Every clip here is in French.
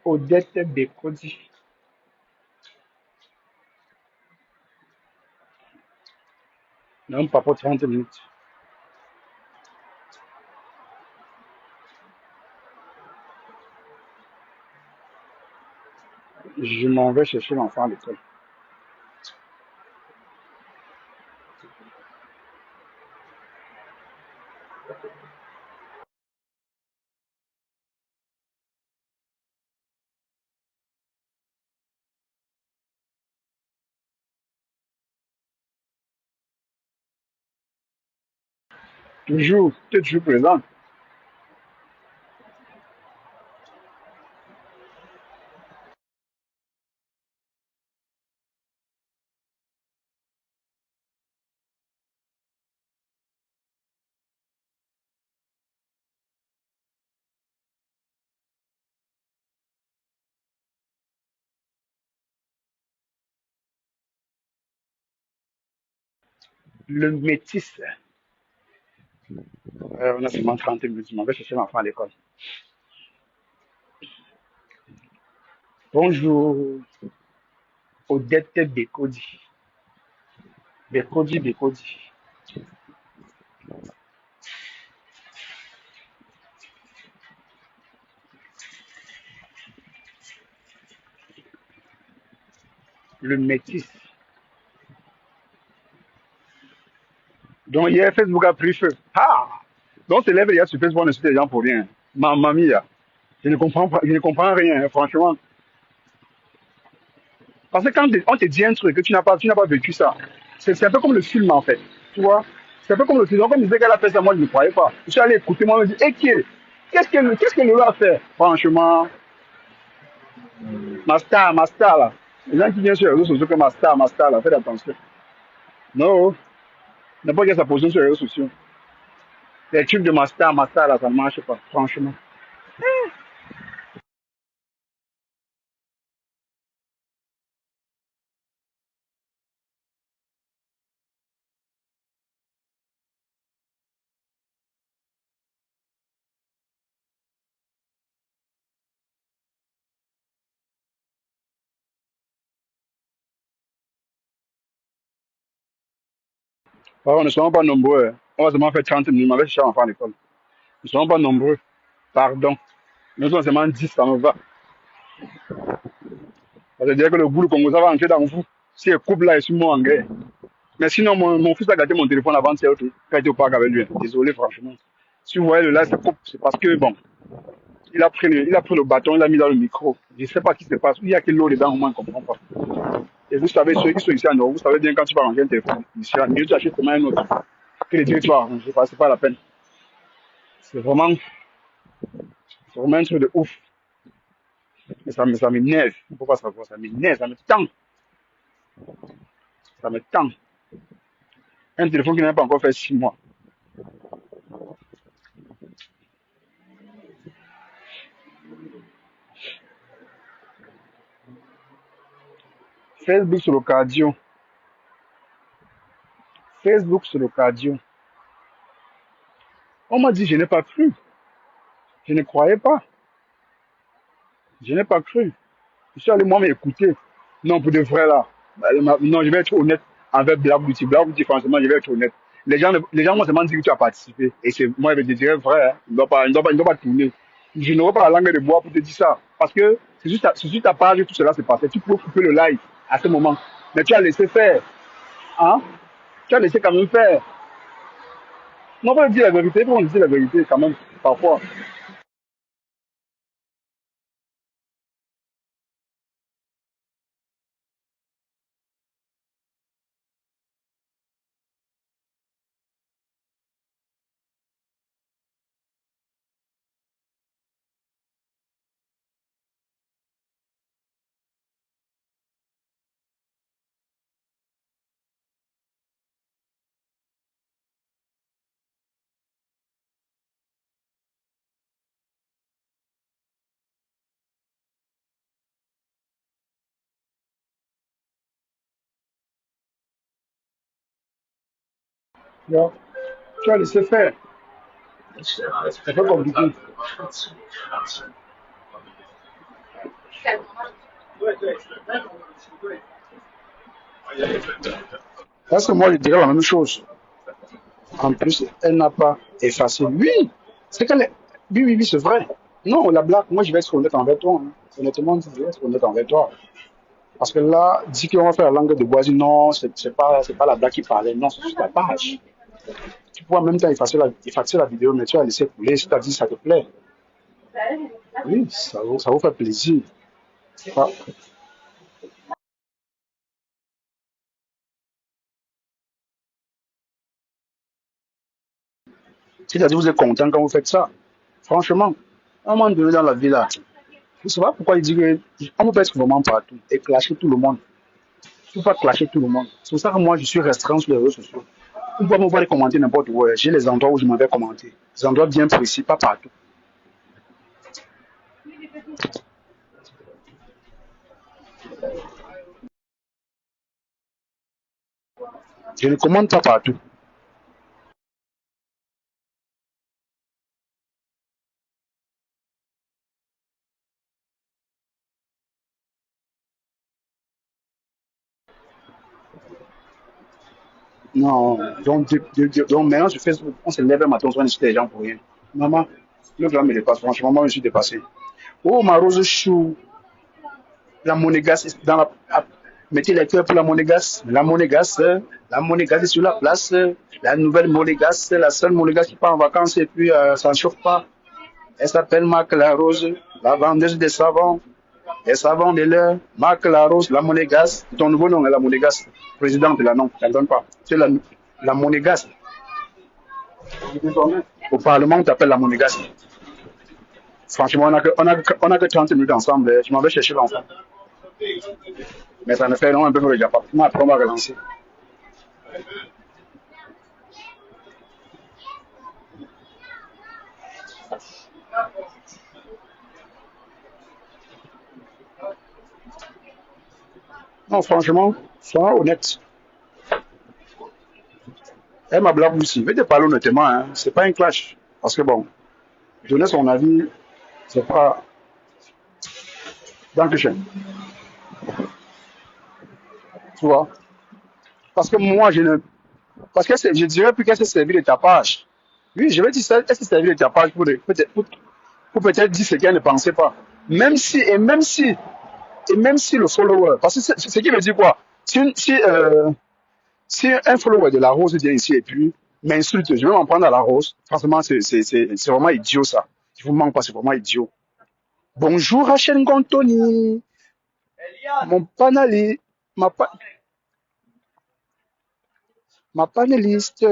Odette Bekodi. Non, pas pour 30 minutes. Je m'en vais chercher l'enfant à l'école. Toujours, tu es toujours présent. Le métis. On a seulement 30 minutes. Je m'en vais chercher l'enfant à l'école. Bonjour, Odette Bekodi. Bekodi, Bekodi. Le métis. Donc hier, Facebook a pris feu. Ah! Donc tes lèvres hier sur Facebook, on ne suit les gens pour rien. Mamma mia. Je ne comprends rien, hein, franchement. Parce que quand on te dit un truc que tu n'as pas vécu ça, c'est un peu comme le film en fait. Tu vois? C'est un peu comme le film. Donc, comme disait qu'elle a fait ça, moi je ne croyais pas. Je suis allé écouter, moi je me dis, eh, qu'est-ce que le a fait? Franchement, ma star là. Les gens qui viennent sur les réseaux sociaux comme ma star là, faites attention. Non, n'importe quelle sa position sur les réseaux sociaux. Les trucs de ma star là, ça ne marche pas, franchement. Par ne soyons pas nombreux, hein. On va seulement faire 30 minutes, on va chercher l'enfant à l'école. Ne soyons pas nombreux, pardon. Nous sommes seulement 10, ça me va. Ça veut dire que le bout du Congo, ça va entrer dans vous. Si le couple là est sur moi en guerre. Mais sinon, mon fils a gâté mon téléphone avant-hier, ok. Quand il était au parc avec lui. Désolé, franchement. Si vous voyez le live, ça coupe. C'est parce que, bon, il a pris le bâton, il l'a mis dans le micro. Je ne sais pas ce qui se passe. Il y a que l'eau dedans, au moins, on ne comprend pas. Et vous savez, ceux qui sont ici à Nord, vous savez bien quand tu vas ranger un téléphone, ici, mieux tu achètes comment un autre. Que les dire que tu vas arranger, c'est pas la peine. C'est vraiment, c'est vraiment un truc de ouf. Mais ça m'énerve. Il ne faut pas savoir, ça m'énerve, ça me tend. Ça me tend. Un téléphone qui n'a pas encore fait 6 mois. Facebook sur l'occasion. Facebook sur l'occasion. On m'a dit, je n'ai pas cru. Je ne croyais pas. Je n'ai pas cru. Je suis allé moi m'écouter. Non, pour de vrai là. Non, je vais être honnête avec Black Beauty. Black Beauty, franchement, je vais être honnête. Les gens vont seulement dire que tu as participé. Et c'est, moi, je te dirais vrai. Hein. Il ne doit pas tourner. Je n'aurai pas la langue de bois pour te dire ça. Parce que c'est sur ta page que tout cela s'est passé. Tu peux couper le live à ce moment. Mais tu as laissé faire. Hein? Tu as laissé quand même faire. Non, on va dire la vérité. On dire la vérité quand même, parfois. Non. Tu as laissé faire. C'est pas compliqué. Parce que moi, je dirais la même chose. En plus, elle n'a pas effacé. Oui, c'est qu'elle est... Oui, oui, oui, c'est vrai. Non, la blague, moi, je vais être honnête envers toi, hein. Honnêtement, je vais être honnête envers toi. Parce que là, dit qu'on va faire la langue de Boisy, non, c'est pas la blague qui parlait, non, c'est juste la page. Tu pourras en même temps effacer la vidéo, mais tu vas laisser couler si tu as dit ça te plaît. Oui, ça vous fait plaisir. Ah, c'est-à-dire vous êtes content quand vous faites ça. Franchement, à un moment donné dans la vie là, je ne sais pas pourquoi il dit qu'on peut être vraiment partout et clasher tout le monde. Je ne peux pas clasher tout le monde. C'est pour ça que moi je suis restreint sur les réseaux sociaux. Vous pouvez me voir les commenter n'importe où. J'ai les endroits où je m'en vais commenter. Des endroits bien précis, pas partout. Je ne commente pas partout. Non, donc maintenant sur Facebook, on se lève un matin, on se insulter les gens pour rien. Maman, le gars me dépasse. Franchement, moi je suis dépassé. Oh, ma rose chou, la monégasque dans la. Mettez les cœurs pour la monégasque est sur la place. La nouvelle monégasque, la seule monégasque qui part en vacances et puis ça ne chauffe pas. Elle s'appelle Marc la Rose, la vendeuse des savons, des savons de l'heure. Marc la Rose, la monégasque. Ton nouveau nom est la monégasque. Présidente de la non, elle ne donne pas. C'est la monégasque. Au Parlement, on t'appelle la monégasque. Franchement, on a que 30 minutes ensemble. Je m'en vais chercher l'enfant. Mais ça ne fait non un peu pour le Japon. Après, on va relancer. Non, franchement, sois honnête. Elle m'a blagué aussi. Je vais te parler honnêtement, hein. C'est pas un clash. Parce que bon, donner son avis, c'est pas dans le chien. Tu vois? Parce que moi, je ne. Parce que je dirais plus qu'elle s'est servie de tapage. Oui, je vais dire ça, elle s'est servie de tapage pour peut-être dire ce qu'elle ne pensait pas. Même si le follower, parce que ce qui veut dire quoi? Si un follower de la rose vient ici et puis m'insulte, je vais m'en prendre à la rose. Franchement, c'est vraiment idiot ça. Je vous manque pas, c'est vraiment idiot. Bonjour Rachel Gontoni, mon panali, ma, pa- ma panéliste.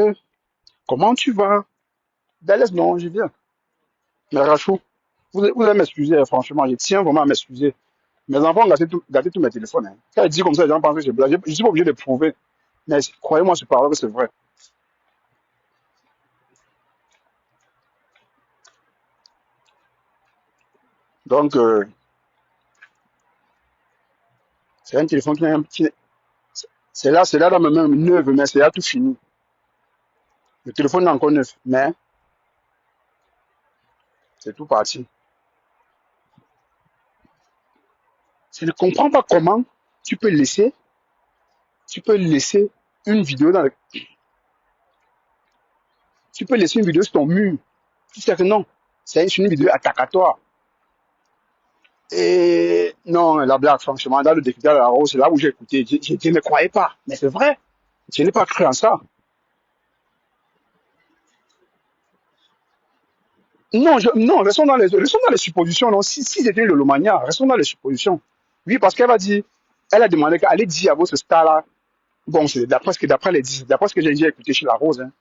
Comment tu vas? Belle, non, je viens. Mais Rachou, vous allez m'excuser, hein, franchement, je tiens vraiment à m'excuser. Mes enfants ont gâté tous mes téléphones, hein. Quand ils disent comme ça, les gens pensent que je blague. Je suis pas obligé de prouver. Mais croyez-moi sur parole que c'est vrai. Donc, c'est un téléphone c'est là dans mes mains neuf, mais c'est là tout fini. Le téléphone est encore neuf, mais c'est tout parti. Je ne comprends pas comment tu peux laisser, tu peux laisser une vidéo tu peux laisser une vidéo sur ton mur. Tu sais que non, c'est une vidéo attentatoire. Et non, la blague, franchement, dans le député de la rose, c'est là où j'ai écouté. Je ne croyais pas, mais c'est vrai. Je n'ai pas cru en ça. Non, non, restons dans les suppositions. Non. Si c'était le Lomania, restons dans les suppositions. Oui, parce qu'elle va dire, elle a demandé qu'elle dire à votre star-là, bon, c'est d'après ce que j'ai écouté chez la Rose, hein,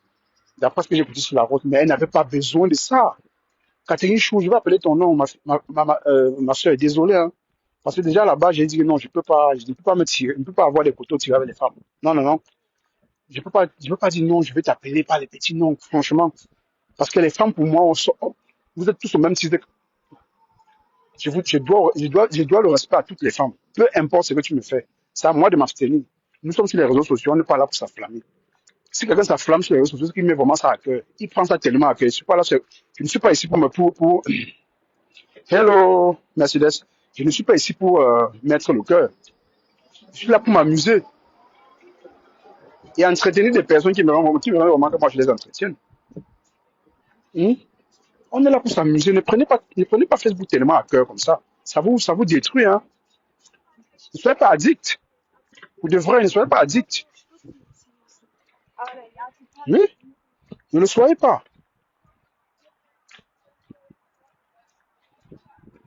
d'après ce que j'ai écouté chez la Rose, mais elle n'avait pas besoin de ça. Catherine Chou, je vais appeler ton nom, ma soeur, désolé, hein, parce que déjà là-bas, j'ai dit que non, je ne peux pas me tirer, je ne peux pas avoir des couteaux tirés avec les femmes. Non, non, non, je peux pas dire non, je vais t'appeler par les petits noms, franchement, parce que les femmes, pour moi, vous êtes tous au même titre. Je dois le respect à toutes les femmes. Peu importe ce que tu me fais. C'est à moi de m'abstenir. Nous sommes sur les réseaux sociaux, on n'est pas là pour s'afflammer. Si quelqu'un s'afflamme sur les réseaux sociaux, c'est qu'il met vraiment ça à cœur. Il prend ça tellement à cœur. Je ne suis pas ici pour me. Hello, Mercedes. Je ne suis pas ici pour mettre le cœur. Je suis là pour m'amuser et entretenir des personnes qui me remarquent que moi je les entretiens. Hmm? On est là pour s'amuser. Ne prenez pas Facebook tellement à cœur comme ça. Ça vous détruit, hein. Ne soyez pas addict. Vous devrez, ne soyez pas addict. Oui, ne le soyez pas.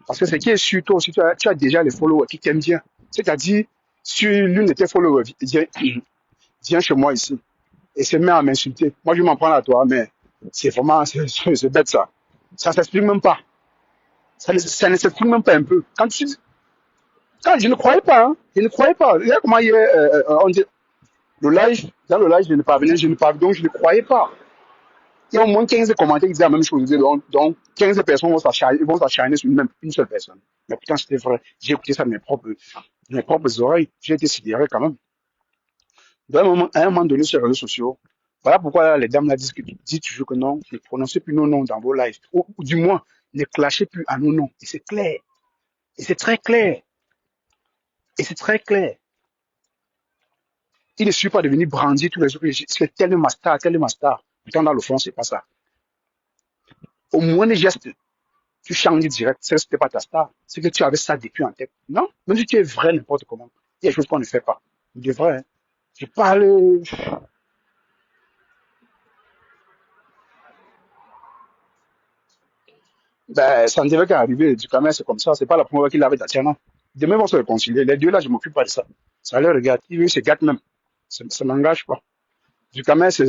Parce que ce qui est sur toi aussi, tu as déjà les followers qui t'aiment bien. C'est-à-dire, si l'une de tes followers vient chez moi ici et se met à m'insulter, moi je m'en prends à toi, mais c'est vraiment, c'est bête ça. Ça s'explique même pas. Ça ne s'explique même pas un peu. Quand je ne croyais pas, hein, je ne croyais pas. Regarde comment hier, on dit, dans le live, donc je ne croyais pas. Il y a au moins 15 commentaires qui disaient la même chose. Donc 15 personnes vont s'acharner sur une seule personne. Mais pourtant, c'était vrai. J'ai écouté ça de mes propres oreilles. J'ai été sidéré quand même. Donc, à un moment donné, sur les réseaux sociaux, voilà pourquoi là, les dames là disent toujours que non, ne prononcez plus nos noms dans vos lives. Ou du moins, ne clashez plus à nos noms. Et c'est clair. Et c'est très clair. Et c'est très clair. Il ne suffit pas de venir brandir tous les jours. C'est tellement star, tellement star. Pourtant, dans le fond, c'est pas ça. Au moins, les gestes, tu changes direct. Ce n'était pas ta star. C'est que tu avais ça depuis en tête. Non? Même si tu es vrai n'importe comment. Il y a des choses qu'on ne fait pas. On devrait, hein. Je parle, ben, ça ne devait qu'arriver. Du commerce, c'est comme ça. C'est pas la première fois qu'il avait Tatiana. Demain, ils vont se réconcilier. Les deux là, je m'occupe pas de ça. Ça leur regarde. Ils se gâtent même. Ça m'engage pas. Du commerce, c'est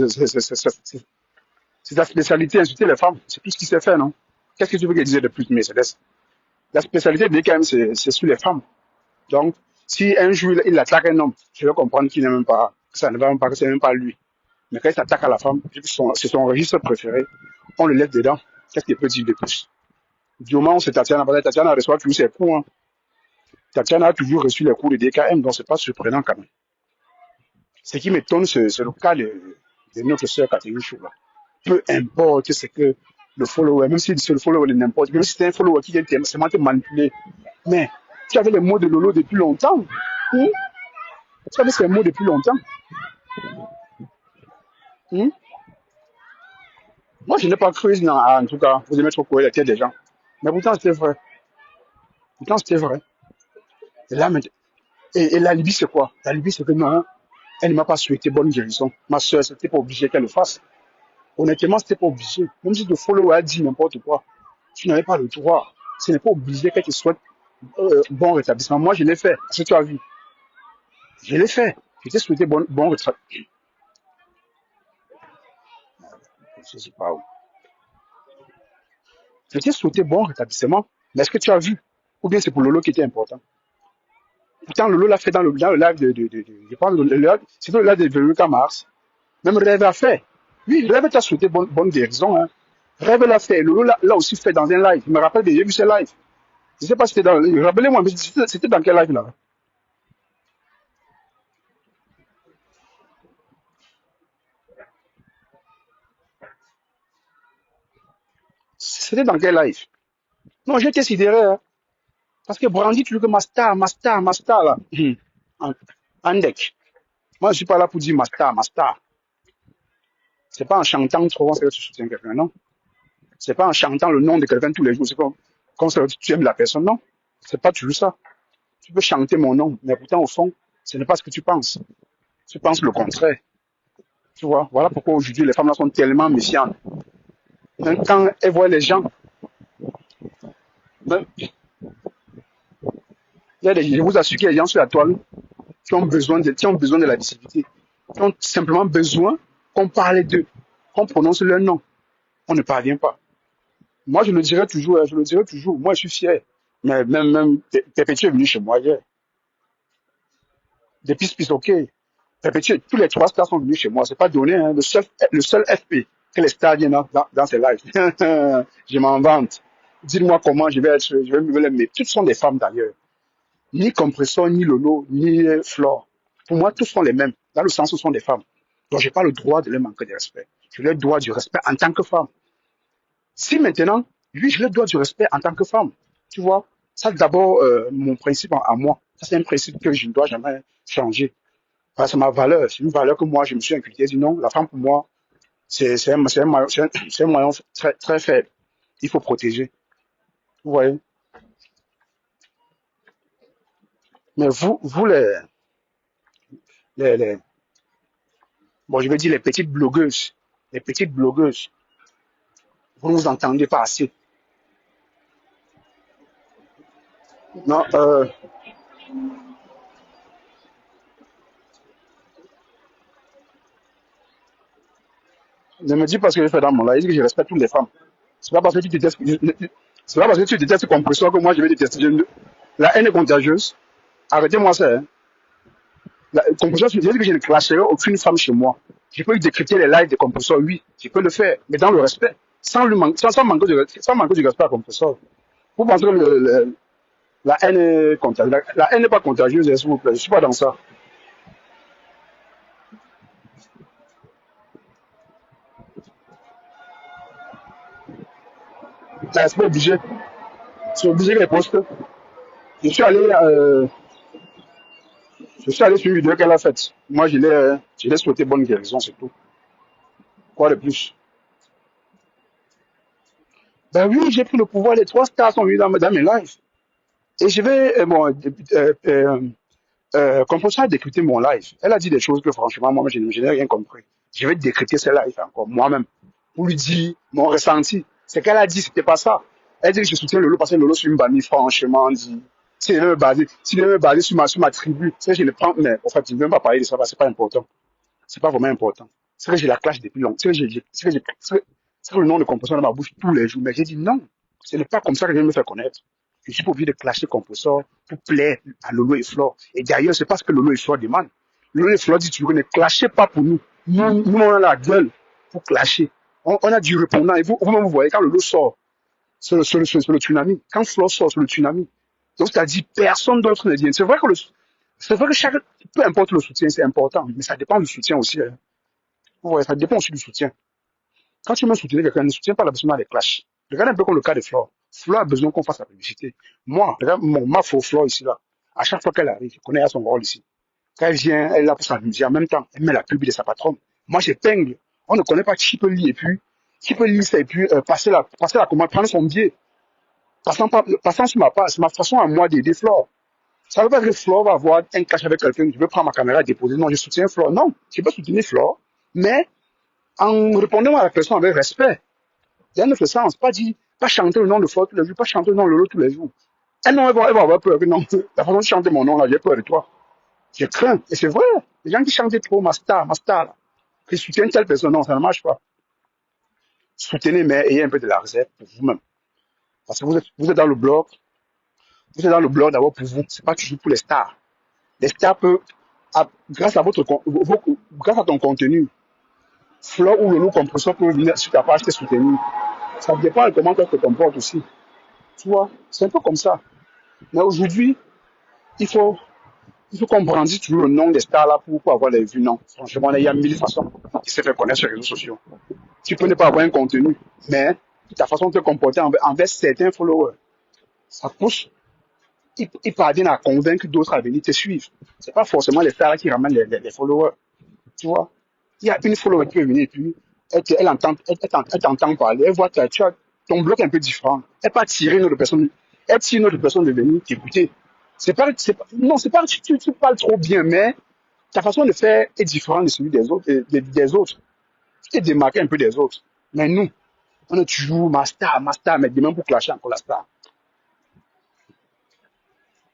ta spécialité, insulter les femmes. C'est tout ce qui s'est fait, non? Qu'est-ce que tu veux que je dise de plus, Mercedes? La spécialité de DKM, c'est sur les femmes. Donc, si un jour il attaque un homme, je vais comprendre qu'il n'est même pas, que ça ne va même pas, que c'est même pas lui. Mais quand il s'attaque à la femme, c'est son registre préféré, on le laisse dedans. Qu'est-ce qu'il peut dire de plus? Du moment où c'est Tatiana, parce que Tatiana reçoit toujours ses coups, hein. Tatiana a toujours reçu les coups de DKM, donc c'est pas surprenant quand même. Ce qui m'étonne, c'est le cas de notre sœur Catherine Chou, là. Peu importe ce que le follower, même si c'est le follower de n'importe, même si c'est un follower qui vient seulement te manipuler, mais tu avais les mots de Lolo depuis longtemps. Hmm? Tu avais ces mots depuis longtemps. Hmm? Moi, je n'ai pas cru, non, en tout cas, vous aimez trop courir la tête des gens. Mais pourtant, c'était vrai. Pourtant, c'était vrai. Et là, et la Libye, c'est quoi? La Libye, c'est que non, elle ne m'a pas souhaité bonne guérison. Ma soeur, c'était pas obligé qu'elle le fasse. Honnêtement, c'était pas obligé. Même si le follower a dit n'importe quoi, tu n'avais pas le droit. Ce n'est pas obligé qu'elle te souhaite bon rétablissement. Moi, je l'ai fait. Est-ce que tu as vu? Je l'ai fait. Je t'ai souhaité bon rétablissement. Je sais pas où. Je t'ai souhaité bon rétablissement. Mais est-ce que tu as vu? Ou bien c'est pour Lolo qui était important? Pourtant, Lolo l'a fait dans le live je pense, c'est le live de Veronica Mars. Même Rêve a fait. Oui, Rêve t'a souhaité bonne guérison, hein. Rêve l'a fait. Lolo l'a aussi fait dans un live. Je me rappelle, j'ai vu ce live. Je ne sais pas si c'était dans. Rappelez-moi, mais c'était dans quel live là? C'était dans quel live? Non, j'ai été sidéré, hein. Parce que Brandy, tu veux que ma star là. En- Andek. Moi, je ne suis pas là pour dire ma star. C'est pas en chantant trop qu'on sait que tu soutiens quelqu'un, non? C'est pas en chantant le nom de quelqu'un tous les jours, c'est comme ça que tu aimes la personne, non? C'est pas toujours ça. Tu peux chanter mon nom, mais pourtant, au fond, ce n'est pas ce que tu penses. Tu penses le contraire. Tu vois, voilà pourquoi aujourd'hui les femmes là sont tellement méfiantes. Même quand elles voient les gens, même, je vous assure qu'il y a des gens sur la toile qui ont besoin de la visibilité, qui ont simplement besoin qu'on parle d'eux, qu'on prononce leur nom. On ne parvient pas. Moi, je le dirai toujours, hein, je le dirai toujours. Moi, je suis fier. Mais même Perpétuel est venu chez moi hier. Des pistes, ok. Perpétuel, tous les trois stars sont venus chez moi. C'est pas donné, hein. Le seul FP que les stars viennent dans ces lives. Je m'en vante. Dites-moi comment je vais me les mettre. Toutes sont des femmes d'ailleurs. Ni Compressor, ni Lolo, ni Flore. Pour moi, tous sont les mêmes. Dans le sens où ce sont des femmes. Donc, j'ai pas le droit de leur manquer de respect. Je leur dois du respect en tant que femme. Si maintenant, lui, je leur dois du respect en tant que femme. Tu vois? Ça, d'abord, mon principe à moi. Ça, c'est un principe que je ne dois jamais changer. Parce que c'est ma valeur. C'est une valeur que moi, je me suis inculquée. Je dis non, la femme, pour moi, c'est un moyen très, très faible. Il faut protéger. Vous voyez? Mais vous les, bon, je vais dire les petites blogueuses, vous ne vous entendez pas assez. Non, ne me dis pas ce que je fais dans mon live, je dis que je respecte toutes les femmes. C'est pas parce que tu détestes, c'est pas parce que tu détestes compresseur que moi je vais détester. La haine est contagieuse. Arrêtez-moi ça, hein. Compresseur, je dis que je ne clasherai aucune femme chez moi. Je peux décrypter les lives des compresseurs, oui, je peux le faire, mais dans le respect, sans manquer de respect à compresseur. Vous pensez que la haine est contagieuse? La haine n'est pas contagieuse, s'il vous plaît. Je suis pas dans ça. C'est pas obligé. C'est obligé que les postes. Je suis allé, euh, je suis allé sur une vidéo qu'elle a faite. Moi, je l'ai souhaité bonne guérison, c'est tout. Quoi de plus? Ben oui, j'ai pris le pouvoir. Les trois stars sont venus dans mes lives. Et je vais, comme ça, décrypter mon live. Elle a dit des choses que franchement, moi, je n'ai rien compris. Je vais décrypter ce live encore, moi-même, pour lui dire mon ressenti. Ce qu'elle a dit, c'était pas ça. Elle dit que je soutiens Lolo parce que Lolo sur une bannie, franchement, dit. S'il est même basé sur ma tribu, c'est que je le prends, mais en fait, je ne veux même pas parler de ça, parce que c'est pas important. C'est pas vraiment important. C'est que j'ai la clash depuis longtemps. C'est que le nom de compositeur dans ma bouche tous les jours. Mais j'ai dit non. Ce n'est pas comme ça que je vais me faire connaître. Je suis pas obligé de clasher compositeur pour plaire à Lolo et Flore. Et d'ailleurs, c'est pas ce que Lolo et Flore demandent. Lolo et Flore disent toujours ne clashez pas pour nous. Nous, on a la gueule pour clasher. On a du répondant. Et vous-même, vous voyez, quand Lolo sort, c'est le tsunami. Quand Flore sort, c'est le tsunami. Donc, c'est-à-dire, personne d'autre ne vient. C'est vrai que peu importe le soutien, c'est important. Mais ça dépend du soutien aussi, hein. Ouais, ça dépend aussi du soutien. Quand tu veux soutenir quelqu'un, ne soutiens pas la personne dans les clashs. Regarde un peu comme le cas de Flore. Flore a besoin qu'on fasse la publicité. Moi, regarde ma faux Flore ici, là. À chaque fois qu'elle arrive, je connais son rôle ici. Quand elle vient, elle est là pour s'amuser. En même temps, elle met la pub de sa patronne. Moi, j'épingle. On ne connaît pas qui peut lire et puis, qui peut lire ça et puis passer la commande, prendre son biais. Passant sur ma page, c'est ma façon à moi d'aider Flore. Ça veut pas dire que Flore va avoir un clash avec quelqu'un. Je veux prendre ma caméra et déposer. Non, je soutiens Flore. Non, je peux soutenir Flore, mais en répondant à la question avec respect. Il y a un autre sens, pas chanter le nom de Flore tous les jours, pas chanter le nom de Lolo tous les jours. Ah non, elle va avoir peur que non, la façon de chanter mon nom là, j'ai peur de toi. J'ai craint, et c'est vrai, les gens qui chantent trop, ma star là, qui soutiennent telle personne, non, ça ne marche pas. Soutenez, mais ayez un peu de la réserve pour vous-même. Parce que vous êtes dans le blog, vous êtes dans le blog d'abord pour vous, c'est pas toujours pour les stars. Les stars peuvent, grâce à grâce à ton contenu, Flore ou Lolo Compression peut venir sur ta page te soutenir. Ça dépend de comment tu te comportes aussi. Tu vois, c'est un peu comme ça. Mais aujourd'hui, il faut, il faut qu'on brandisse toujours le nom des stars là pour avoir les vues. Non, franchement, il y a mille façons de se faire connaître sur les réseaux sociaux. Tu peux ne pas avoir un contenu, mais ta façon de te comporter envers certains followers, ça pousse, ils parviennent à convaincre d'autres à venir te suivre. C'est pas forcément les stars là qui ramènent les followers. Tu vois, il y a une follower qui peut venir et puis elle t'entend parler, elle voit que tu as ton bloc un peu différent. Elle peut attirer une autre personne, elle tire une autre personne de venir t'écouter. Non, c'est pas que tu parles trop bien, mais ta façon de faire est différente de celui des autres, des autres. Tu t'es démarqué un peu des autres. Mais nous, on est toujours ma star, mais demain pour clasher encore la star.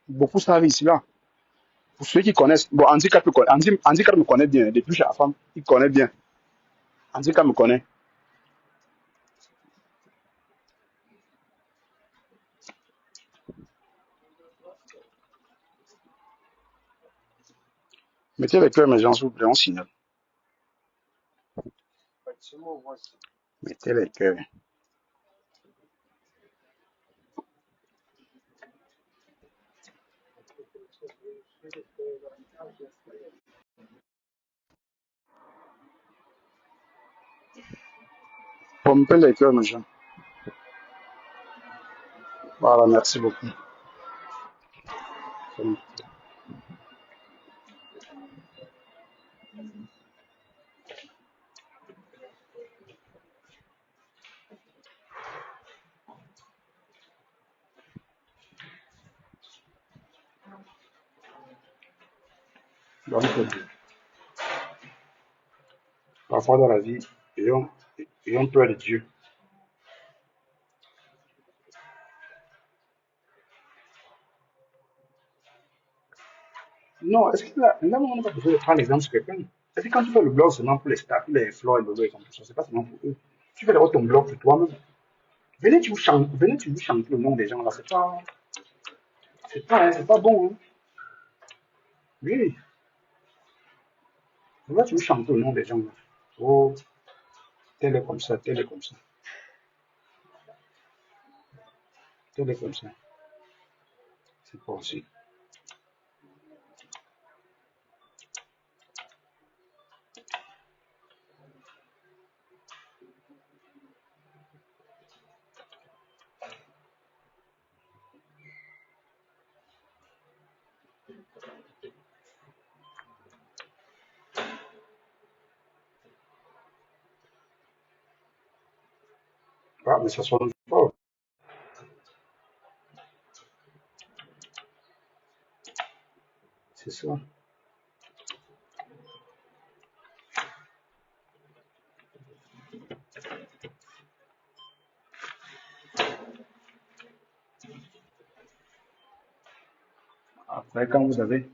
Beaucoup savent ici là. Pour ceux qui connaissent, bon, Handicap me connaît bien, depuis que je suis la femme, il connaît bien. Handicap me connaît. Mettez les cœurs, mes gens, s'il vous plaît, on signale. Mettez les cœurs. Pompez les cœurs, mes gens. Voilà, merci beaucoup. Donc, parfois dans la vie, ayons peur de Dieu. Non, est-ce que là, on n'a pas besoin de prendre l'exemple sur quelqu'un? Est-ce que quand tu fais le blog seulement pour les stars, pour les fleurs et le et tout ça, c'est pas seulement pour eux. Tu fais d'abord ton blog pour toi-même. Venez, tu veux chanter le nom des gens là, c'est pas bon, hein. Oui, là, tu veux chanter le nom des gens là. Oh, tel est comme ça, tel est comme ça, tel est comme ça. C'est pas aussi. Ah, mais ça sonne fort, c'est ça. Après, quand vous avez,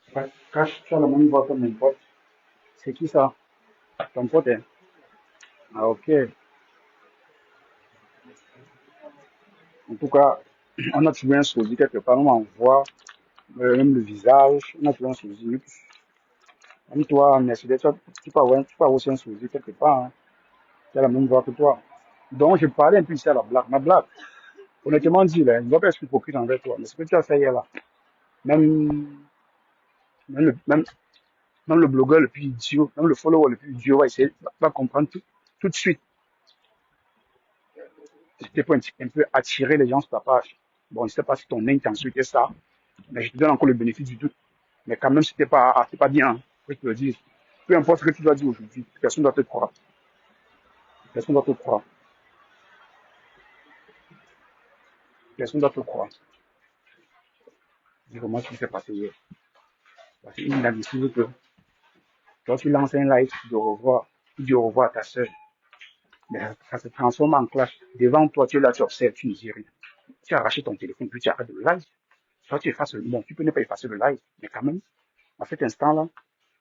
après, quand tu as la même voix comme mon pote, c'est qui ça? Ton pote, hein? Ah, ok. En tout cas, on a trouvé un sosie quelque part, on voit même le visage, on a trouvé un sosie. Même toi, Mercedes, tu peux avoir aussi un sosie quelque part, hein. Tu as la même voix que toi. Donc, je parlais un peu ici à la blague. Ma blague, honnêtement dit, là, je ne dois pas être hypocrite envers toi, mais ce que tu as fait hier là, même, même, le, même, même le blogueur le plus idiot, même le follower le plus idiot va essayer, va comprendre tout de suite. C'était pour un peu attirer les gens sur ta page. Bon, je ne sais pas si ton intention était ça, mais je te donne encore le bénéfice du doute. Mais quand même, c'était pas bien, hein, que je te le dise. Peu importe ce que tu dois dire aujourd'hui, personne ne doit te croire. Personne ne doit te croire. Personne ne doit te croire. Dis comment ce qui s'est passé hier. Parce qu'il est inadmissible que quand tu lances un live, tu dis au revoir à ta soeur. Mais ça se transforme en clash. Devant toi, tu es là, tu observes, tu ne dis rien. Tu as arraché ton téléphone, puis tu arrêtes le live. Toi, tu effaces bon, tu peux ne pas effacer le live, mais quand même, à cet instant-là,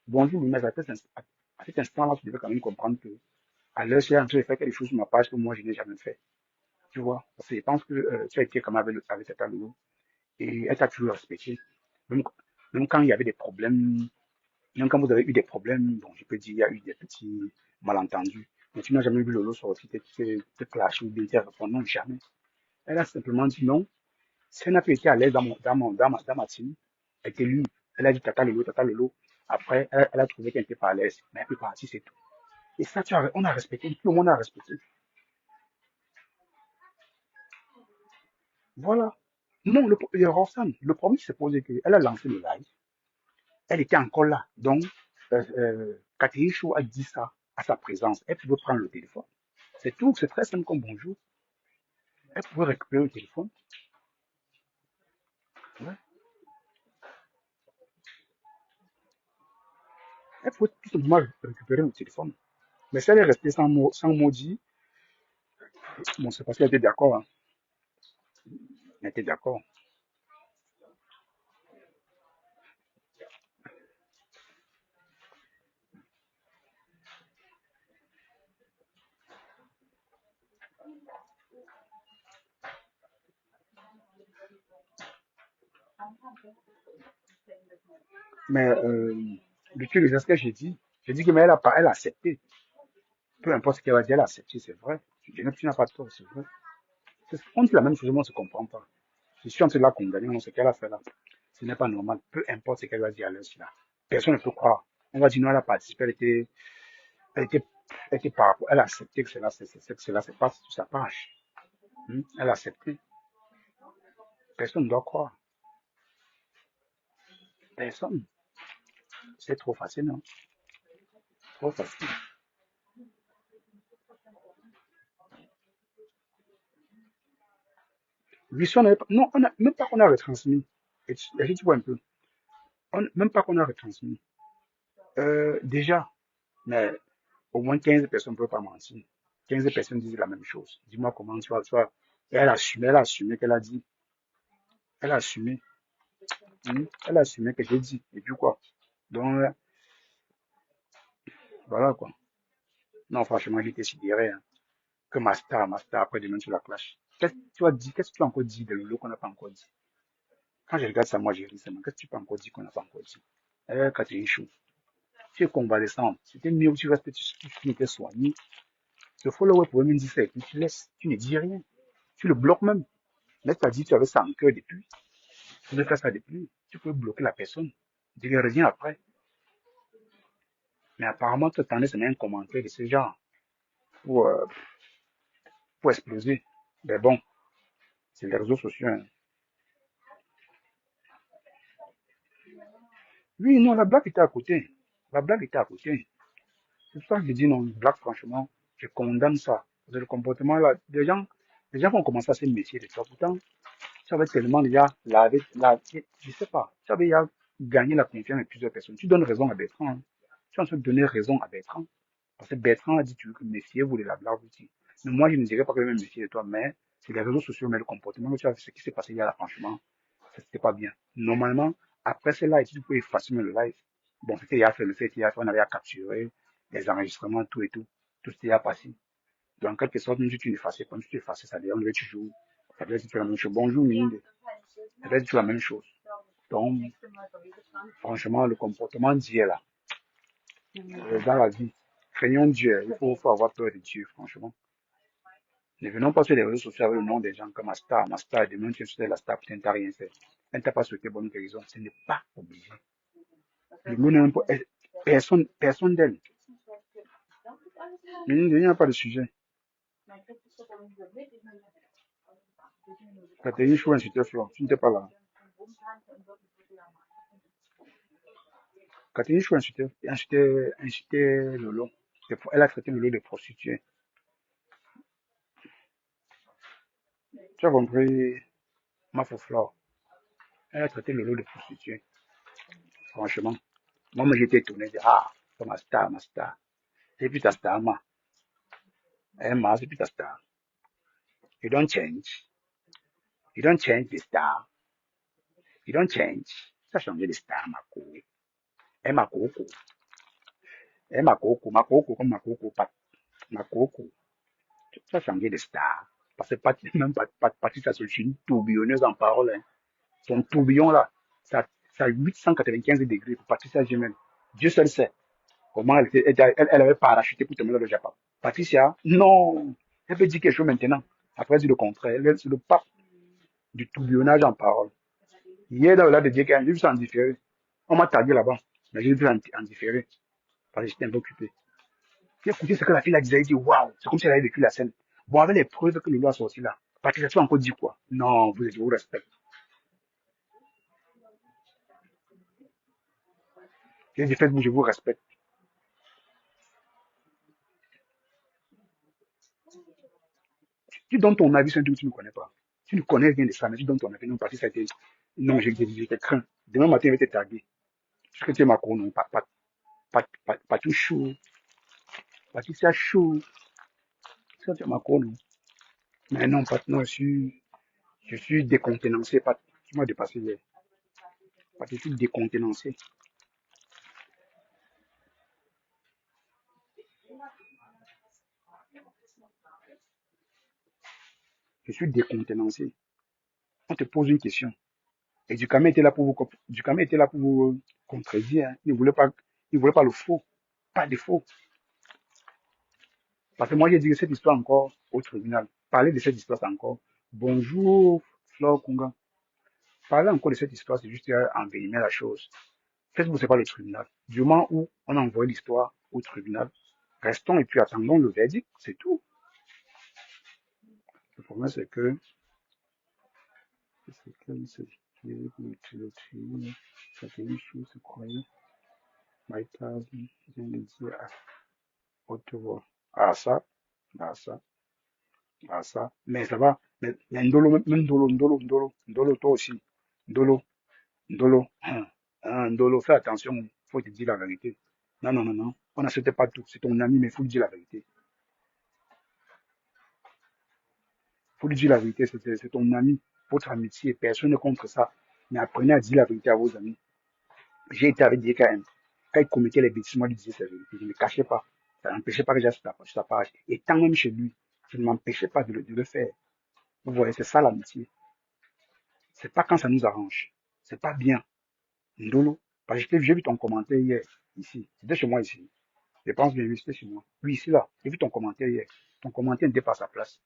bonjour, mais à cet instant-là, tu devais quand même comprendre que à l'heure, j'ai en train de faire quelque chose sur ma page que moi, je n'ai jamais fait. Tu vois? Parce que je pense que tu as été comme avec cet ami et elle t'a toujours respecté. Même, même quand il y avait des problèmes, même quand vous avez eu des problèmes, bon, je peux dire, il y a eu des petits malentendus. Mais tu n'as jamais vu Lolo sortir te clasher ou bien te répondre. Non, jamais. Elle a simplement dit non. Si elle n'a pas été à l'aise dans ma team, elle était lui. Elle a dit tata Lolo, tata Lolo. Après, elle a trouvé qu'elle n'était pas à l'aise. Mais elle peut partir, c'est tout. Et ça, on a respecté. Tout le monde a respecté. Voilà. Non, Roxane, le problème qui s'est posé, qu'elle a lancé le live. Elle était encore là. Donc, Catherine Chou a dit ça à sa présence. Elle pouvait prendre le téléphone. C'est tout, c'est très simple comme bonjour. Elle pouvait récupérer le téléphone. Ouais. Elle pouvait tout simplement récupérer le téléphone. Mais si elle est restée sans mot dit, bon, c'est parce qu'elle était d'accord, hein. Elle était d'accord. Mais le truc, c'est ce que j'ai dit. J'ai dit que mais elle a accepté. Peu importe ce qu'elle va dire, elle a accepté, c'est vrai. Tu n'as pas tort, c'est vrai. On dit la même chose, mais on ne se comprend pas. Je suis en train de la condamner, non, ce qu'elle a fait là. Ce n'est pas normal. Peu importe ce qu'elle va dire à l'heure là. Personne ne peut croire. On va dire non, elle a participé, elle était Elle était par rapport, elle a accepté que cela se passe sur sa page. Elle a accepté. Personne ne doit croire. Personne. C'est trop facile, non? Trop facile. Lui, si on avait pas, non, même pas qu'on a retransmis. Et tu vois un peu. Même pas qu'on a retransmis. Déjà, mais au moins 15 personnes ne peuvent pas mentir. 15 personnes disent la même chose. Dis-moi comment tu vois. Et elle a assumé qu'elle a dit. Elle a assumé. Elle a assumé que j'ai dit. Et puis quoi? Donc, voilà quoi. Non, franchement, j'étais sidéré. Hein. Que ma star, après demain tu la clashes. Qu'est-ce que tu as encore dit de Lolo qu'on n'a pas encore dit? Quand je regarde ça, moi, je ris seulement. Qu'est-ce que tu peux encore dire qu'on n'a pas encore dit? Catherine Chou, tu es convalescente. C'était mieux que tu restes, tu n'étais soigné. Le follower pouvait même dire ça et puis tu laisses. Tu ne dis rien. Tu le bloques même. Mais tu as dit que tu avais ça en cœur depuis. Tu ne fais ça depuis. Tu peux bloquer la personne. Tu reviens après. Mais apparemment, tu attendais seulement un commentaire de ce genre pour, euh, pour exploser. Mais bon, c'est les réseaux sociaux. Hein. Oui, non, la blague était à côté. La blague était à côté. C'est pour ça que je dis non, une blague, franchement, je condamne ça. Parce que le comportement là, les gens vont commencer à se méfier de toi. Pourtant, tu avais tellement déjà je sais pas, tu avais déjà gagné la confiance de plusieurs personnes. Tu donnes raison à Bertrand. Hein. Tu es en train de donner raison à Bertrand. Parce que Bertrand a dit, tu veux que méfiez-vous de la blague aussi. Mais moi, je ne dirais pas que je vais me méfier de toi, mais c'est les réseaux sociaux, mais le comportement que tu as, ce qui s'est passé hier, là, franchement, c'était pas bien. Normalement, après ce live, tu peux effacer le live. Bon, c'était hier fait, le fait hier, on avait à capturer les enregistrements, tout et tout. Tout ce qui a passé. Donc, en quelque sorte, même si tu l'effaçais, quand tu effaçais, ça devait toujours, ça devait être toujours la même chose. Bonjour, Minde. Ça devait être toujours la même chose. Donc, franchement, le comportement d'hier, là, dans la vie, craignons Dieu. Il faut avoir peur de Dieu, franchement. Ne venons pas sur les réseaux sociaux avec le nom des gens comme ma star, demain tu es la star, putain, t'as rien fait. Elle t'a pas souhaité bonne guérison, ce n'est pas obligé. Le mot n'est même pas, personne d'elle. Mais il n'y a pas de sujet. Catherine Chou, insulté Flore, tu n'étais pas là. Catherine Chou, insulté Lolo. Elle a traité Lolo de prostituée. Tu as compris, ma Flore. Elle a traité Lolo de prostituée. Franchement. Moi, j'étais étonné. C'est ma star, ma star. C'est plus ta star, ma. C'est plus ta star. You don't change. You don't change the star. You don't change. Ça change de star, ma co. Ma coco. Ma coco. Ma coco comme ma coco. Ma coco. Ça change de star. Parce que même Patricia, c'est une tourbillonneuse en parole. Hein. Son tourbillon là, ça 895 degrés pour Patricia Gemel. Dieu seul sait comment elle avait parachuté pour te mettre dans le Japon. Patricia, non, elle peut dire quelque chose maintenant. Après, c'est le contraire. Elle, c'est le pape du tourbillonnage en parole. Hier, dans le de dire j'ai vu ça en différé. On m'a tagué là-bas. Mais j'ai vu en différé. Parce que j'étais un peu occupé. J'ai écouté ce que la fille a dit. Elle a dit, waouh, c'est comme si elle avait vécu la scène. Bon, avec les preuves que le loi a sorti là. Patricia, tu as encore dit quoi? Non, je vous respecte. J'ai dit, faites-vous, je vous respecte. Tu donnes ton avis sur un truc que tu ne connais pas. Tu ne connais rien de ça, mais tu donnes ton avis. Non, parce que ça a été, non, j'ai craint. Demain matin, je vais te taguer. Parce que tu es ma non, pas tout chaud. Patricia chaud. Ça, tu es ma non. Mais non, pas, non, je suis décontenancé. Pas, tu m'as dépassé hier. Parce que je suis décontenancé. Je suis décontenancé. On te pose une question. Et Ducamé était là pour vous contredire. Hein. Il ne voulait pas le faux. Pas de faux. Parce que moi, j'ai dit cette histoire encore au tribunal. Parler de cette histoire encore. Bonjour, Flore Kunga. Parler encore de cette histoire, c'est juste envenimer la chose. Facebook, c'est pas le tribunal. Du moment où on a envoyé l'histoire au tribunal, Restons et puis attendons le verdict, c'est tout. Le problème, c'est que c'était une chose, c'est croyant. Maïta vient de dire à haute voix. Ah ça, ah ça, ah ça. Mais ça va. Mais Ndolo, même Ndolo, toi aussi. Ndolo, Ndolo. Ndolo, fais attention, faut te dire la vérité. Non, non, non, non. On n'accepte pas tout. C'est ton ami, mais faut lui dire la vérité. Faut lui dire la vérité, c'est ton ami, votre amitié. Personne n'est contre ça. Mais apprenez à dire la vérité à vos amis. J'ai été avec DKM. Quand il commettait les bêtises, moi, je disais sa vérité. Je ne me cachais pas. Ça n'empêchait pas que j'aille sur sa page. Et tant même chez lui, je ne m'empêchais pas de le faire. Vous voyez, c'est ça l'amitié. C'est pas quand ça nous arrange. C'est pas bien. Ndolo. Parce que j'ai vu ton commentaire hier, ici. C'était chez moi ici. Je pense bien, oui, c'était chez moi. Oui, ici, là. J'ai vu ton commentaire hier. Ton commentaire n'était pas à sa place.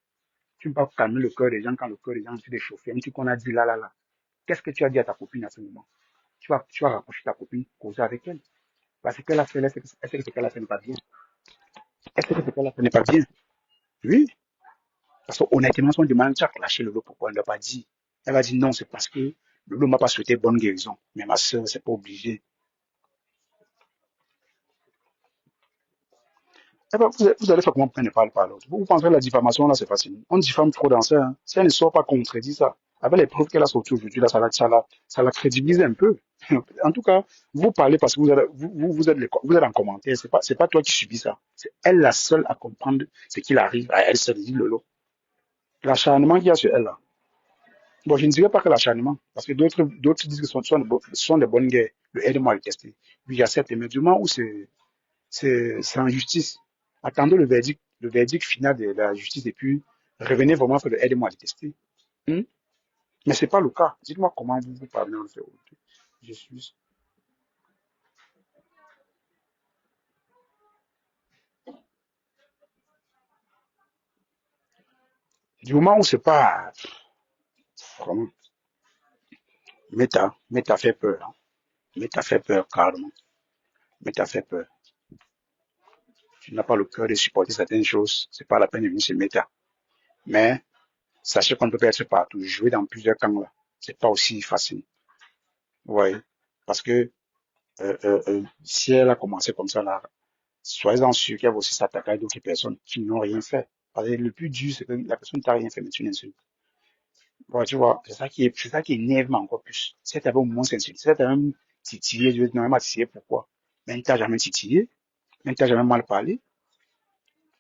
Tu ne peux pas calmer le cœur des gens quand le cœur des gens est déchauffé. Un truc qu'on a dit là, là, là. Qu'est-ce que tu as dit à ta copine à ce moment? Tu vas rapprocher ta copine, causer avec elle. Parce qu'elle a fait, est-ce que ce qu'elle a fait n'est pas bien? Est-ce que ce qu'elle a fait n'est pas bien? Oui. Parce qu'honnêtement, si on demande, tu as lâché Lolo, pourquoi elle ne l'a pas dit? Elle va dire non, c'est parce que Lolo m'a pas souhaité bonne guérison. Mais ma soeur, c'est pas obligé. Eh ben, vous allez faire comment pour ne parle pas à l'autre? Vous pensez que la diffamation, là, c'est facile. On diffame trop dans ça. Hein. Si elle ne sort pas contredit ça, avec les preuves qu'elle a sorties aujourd'hui, là, ça la crédibilise un peu. En tout cas, vous parlez parce que vous êtes en commentaire. C'est pas toi qui subis ça. C'est elle la seule à comprendre ce qu'il arrive à elle seule, dit Lolo. L'acharnement qu'il y a sur elle, là. Bon, je ne dirais pas que l'acharnement, parce que d'autres disent que ce sont des bonnes guerres. Le aide-moi à le tester. Oui, j'accepte, mais du moment où c'est en justice. Attendez le verdict final de la justice et puis revenez vraiment faire le aide-moi à le tester. Hmm? Mais c'est pas le cas. Dites-moi comment vous parlez en fait. Je suis. Du moment où c'est pas vraiment, Meta fait peur. Hein. Meta fait peur carrément. Meta fait peur. Tu n'as pas le cœur de supporter certaines choses. C'est pas la peine de venir chez Meta. Mais sachez qu'on ne peut pas être partout. Jouer dans plusieurs camps là, c'est pas aussi facile. Vous voyez, parce que si elle a commencé comme ça là, soyez-en sûr qu'elle va aussi s'attaquer à d'autres personnes qui n'ont rien fait. Parce que le plus dur, c'est que la personne t'a rien fait, mais tu l'insultes. Bon, tu vois, c'est ça qui énerve encore plus. Si elle t'avait au moins s'insulté, si elle t'avait même titillé, je vais te demander, elle m'a titillé pourquoi? Mais elle ne t'a jamais titillé, elle ne t'a jamais mal parlé.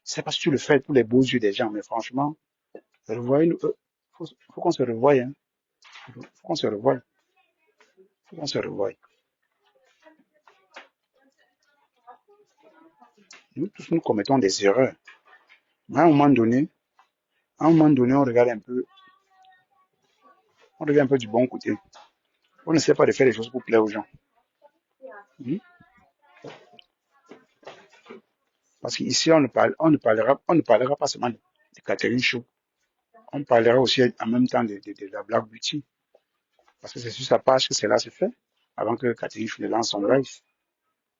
C'est parce que tu le fais pour les beaux yeux des gens, mais franchement, revoyez-nous, faut qu'on se revoie, hein. Faut qu'on se revoie. Faut qu'on se revoie. Nous tous, nous commettons des erreurs. Mais à un moment donné, on regarde un peu du bon côté. On ne sait pas de faire les choses pour plaire aux gens. Hmm? Parce qu'ici, on ne parlera pas seulement de Catherine Chou. On parlera aussi en même temps de la Black Beauty. Parce que c'est sur sa page que cela se fait, avant que Catherine Chou ne lance son live.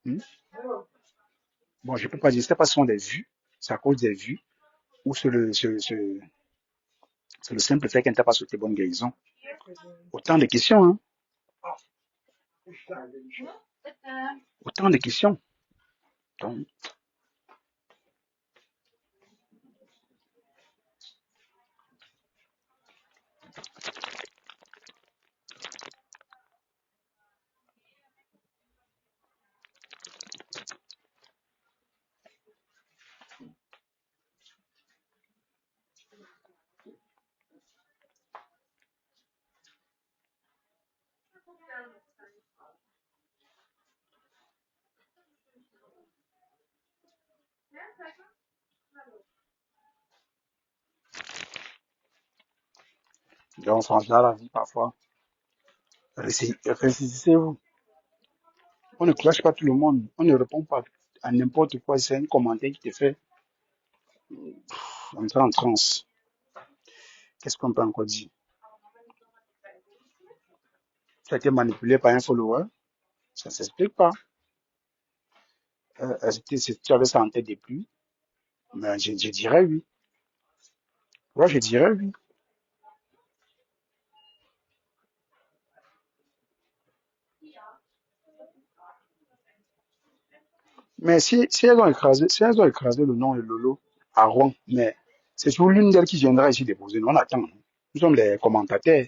Hmm? Bon, je peux pas dire, c'est pas seulement des vues, c'est à cause des vues, ou c'est le simple fait qu'elle n'a pas souhaité bonne guérison. Autant de questions, hein. Autant de questions. Donc, franchement, la vie, parfois, ressaisissez-vous. On ne clash pas tout le monde. On ne répond pas à n'importe quoi. C'est un commentaire qui te fait entrer en transe. Qu'est-ce qu'on peut encore dire? Tu as été manipulé par un follower? Ça ne s'explique pas. Tu avais ça en tête depuis, mais je dirais oui. Ouais, je dirais oui. Mais si elles ont écrasé le nom de Lolo à Rouen, mais c'est toujours l'une d'elles qui viendra ici déposer. Nous, on attend. Nous sommes les commentateurs.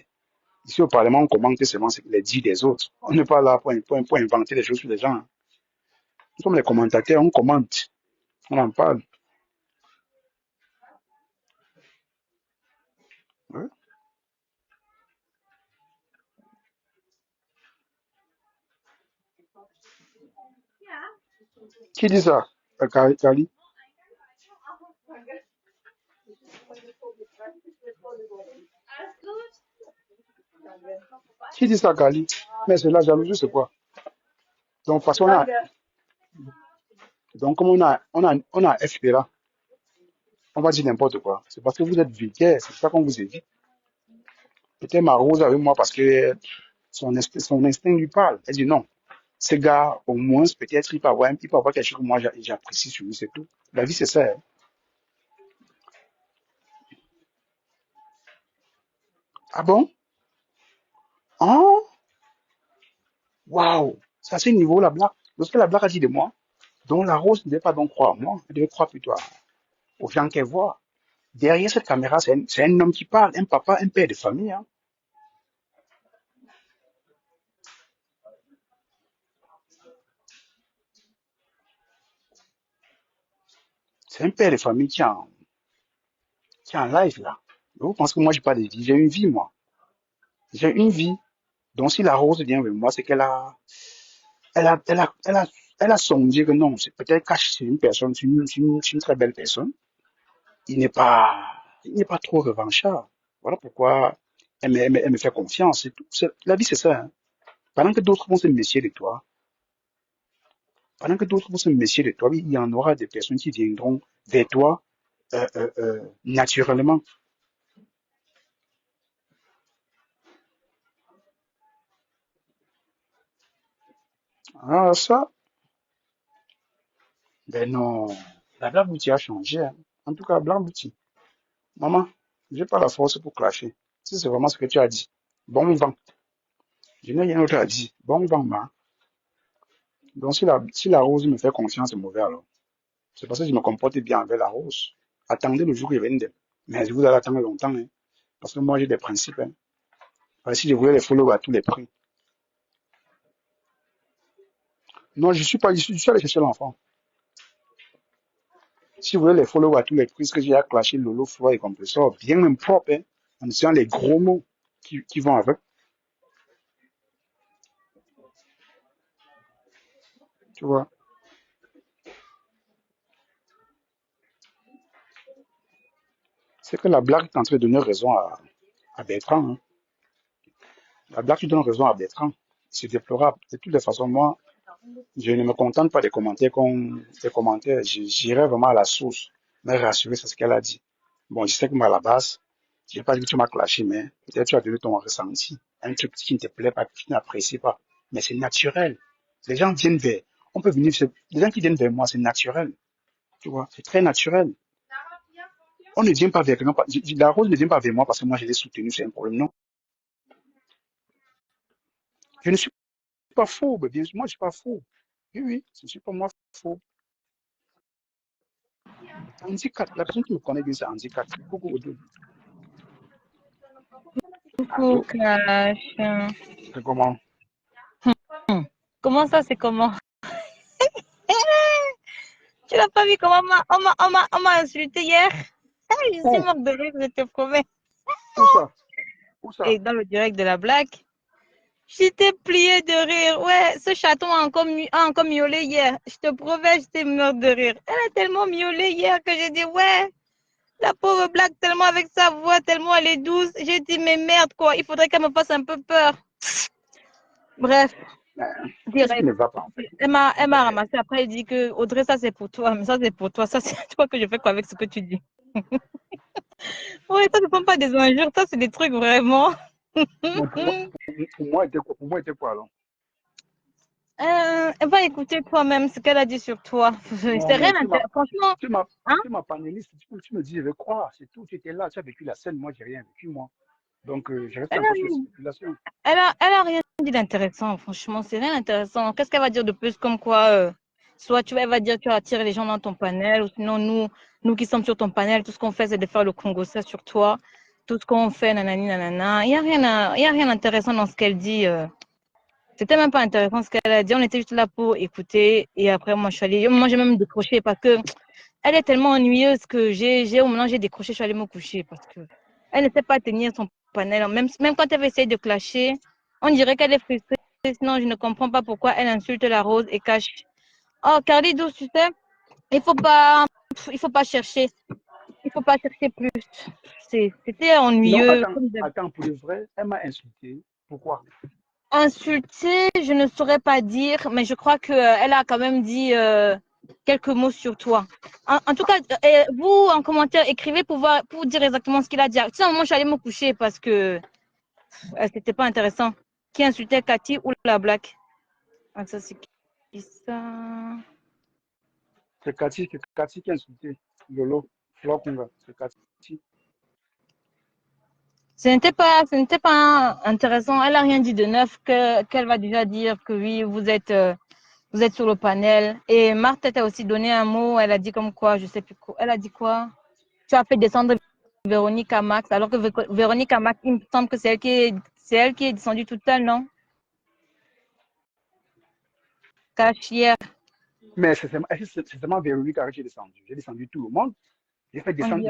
Ici au Parlement, on commente seulement ce que les dit des autres. On n'est pas là pour inventer des choses sur les gens. Nous sommes les commentateurs, on commente, on en parle. Ouais. Qui dit ça? Kali? Qui dit ça, Kali? Mais c'est la jalousie, c'est quoi? Donc, parce qu'on a, donc, comme on a FP là, on va dire n'importe quoi. C'est parce que vous êtes vulgaire, c'est ça qu'on vous évite. Peut-être ma Rose avec moi parce que son instinct lui parle. Elle dit non. Ce gars, au moins, peut-être, il peut avoir quelque chose que moi j'apprécie sur lui, c'est tout. La vie, c'est ça, hein. Ah bon? Oh, waouh! C'est à ce niveau, la blague. Lorsque la blague a dit de moi, donc la Rose ne devait pas donc croire en moi, elle devait croire plutôt aux gens qu'elle voit. Derrière cette caméra, c'est un homme qui parle, un papa, un père de famille, hein. C'est un père de famille qui est en live, là. Vous pensez que moi, j'ai pas de vie? J'ai une vie, moi. J'ai une vie. Donc, si la Rose vient avec moi, c'est qu'elle a, elle a, elle a, elle a, elle a sondé que non, c'est peut-être caché, c'est une personne, c'est une très belle personne. Il n'est pas, il n'est pas trop revanchard. Voilà pourquoi elle me fait confiance. C'est tout. La vie, c'est ça, hein. Pendant que d'autres vont se méfier de toi, pendant que d'autres vont se méfier de toi, oui, il y en aura des personnes qui viendront vers toi naturellement. Ah, ça, ben non, la Black Beauty a changé, hein. En tout cas, Black Beauty. Maman, j'ai pas la force pour clasher. Si c'est vraiment ce que tu as dit, bon vent. Je n'ai rien d'autre à dire. Bon vent, ma. Donc, si la rose me fait confiance, c'est mauvais alors. C'est parce que je me comporte bien avec la rose. Attendez le jour où il vient. Mais je vous allez attendre longtemps, hein. Parce que moi, j'ai des principes, hein. Parce que si je voulais les follow à tous les prix. Non, je suis allé chercher l'enfant. Si vous voulez les follow à tous les prix, ce que j'ai à clasher Lolo, Froid et compresseur, bien même propre, hein, en utilisant les gros mots qui vont avec, tu vois. C'est que la blague est en train de donner raison à Bertrand, hein. La blague qui donne raison à Bertrand. C'est déplorable. De toutes les façons, moi, je ne me contente pas des commentaires. J'irai vraiment à la source, me rassurer sur ce qu'elle a dit. Bon, je sais que moi, à la base, je n'ai pas dit que tu m'as clashé, mais peut-être tu as donné ton ressenti. Un truc qui ne te plaît pas, que tu n'apprécies pas. Mais c'est naturel. Les gens viennent vers, on peut venir, les gens qui viennent vers moi, c'est naturel. Tu vois, c'est très naturel. On ne vient pas vers quelqu'un, la rose ne vient pas vers moi parce que moi, je l'ai soutenu, c'est un problème. Non. Je ne suis pas faux, bien sûr, moi, je ne suis pas faux. Oui, oui, je ne suis pas moi faux. Handicap, la personne qui me connaît bien, c'est handicap. Coucou, Odo. Coucou, Allô? Clash. C'est comment? Comment ça, c'est comment? Tu n'as pas vu comment on m'a insulté hier? Je suis Où? morte de rire, je te promets. Où ça? Où ça? Et dans le direct de la blague, j'étais pliée de rire. Ouais, ce chaton a encore miaulé hier. Je te promets, j'étais morte de rire. Elle a tellement miaulé hier que j'ai dit, ouais, la pauvre blague, tellement avec sa voix, tellement elle est douce. J'ai dit, mais merde, quoi, il faudrait qu'elle me fasse un peu peur. Bref. Qu'est-ce qui Direct. ne va pas en fait? Elle m'a ramassé. Après, elle dit que Audrey, ça c'est pour toi. Mais ça c'est pour toi. Ça, c'est toi que je fais quoi avec ce que tu dis. Ouais, ça ne sont pas des injures. Ça, c'est des trucs vraiment. Non, pour moi, pour moi, était quoi alors? Va écouter toi-même ce qu'elle a dit sur toi. Non, C'est rien mais d'intéressant. Franchement, tu m'as, hein? tu m'as panéliste, tu me dis, je vais croire, c'est tout. Tu étais là, tu as vécu la scène, moi, j'ai rien vécu, moi. Donc, je reste Elle encore sur les a, spéculations. elle a rien dit d'intéressant, franchement. C'est rien d'intéressant. Qu'est-ce qu'elle va dire de plus comme quoi, soit elle va dire que tu attires les gens dans ton panel, ou sinon nous qui sommes sur ton panel, tout ce qu'on fait, c'est de faire le Congo ça sur toi. Tout ce qu'on fait, nanani, nanana. Il y a rien d'intéressant dans ce qu'elle dit. C'était même pas intéressant ce qu'elle a dit. On était juste là pour écouter. Et après, moi, je suis allée. Moi, j'ai même décroché parce que elle est tellement ennuyeuse que au moment j'ai décroché, je suis allée me coucher parce que elle ne sait pas tenir son panel. Même quand elle veut essayer de clasher, on dirait qu'elle est frustrée. Sinon, je ne comprends pas pourquoi elle insulte la rose et cache. Oh, Carly Douce, tu sais, il faut pas chercher. Il faut pas chercher plus. C'était Non, ennuyeux. attends, pour le vrai, elle m'a insulté. Pourquoi? Insulter, je ne saurais pas dire, mais je crois qu'elle a quand même dit quelques mots sur toi. En tout cas, vous, en commentaire, écrivez pour dire exactement ce qu'il a dit. Tu sais, à un moment, je suis allée me coucher parce que c'était pas intéressant. Qui insultait Cathy ou la blague? Ah, ça, c'est qui ça? C'est Cathy qui a insulté Lolo, Flor Kunga, c'est Cathy. Ce n'était pas intéressant. Elle a rien dit de neuf qu'elle va déjà dire que oui, vous êtes sur le panel. Et Marthe t'a aussi donné un mot. Elle a dit comme quoi, je sais plus quoi. Elle a dit quoi? Tu as fait descendre Véronique à Max, alors que Véronique à Max, il me semble que c'est elle qui est descendue toute seule, non? Cachière. Mais c'est seulement Véronique avec qui j'ai descendu. J'ai descendu tout le monde. J'ai fait descendu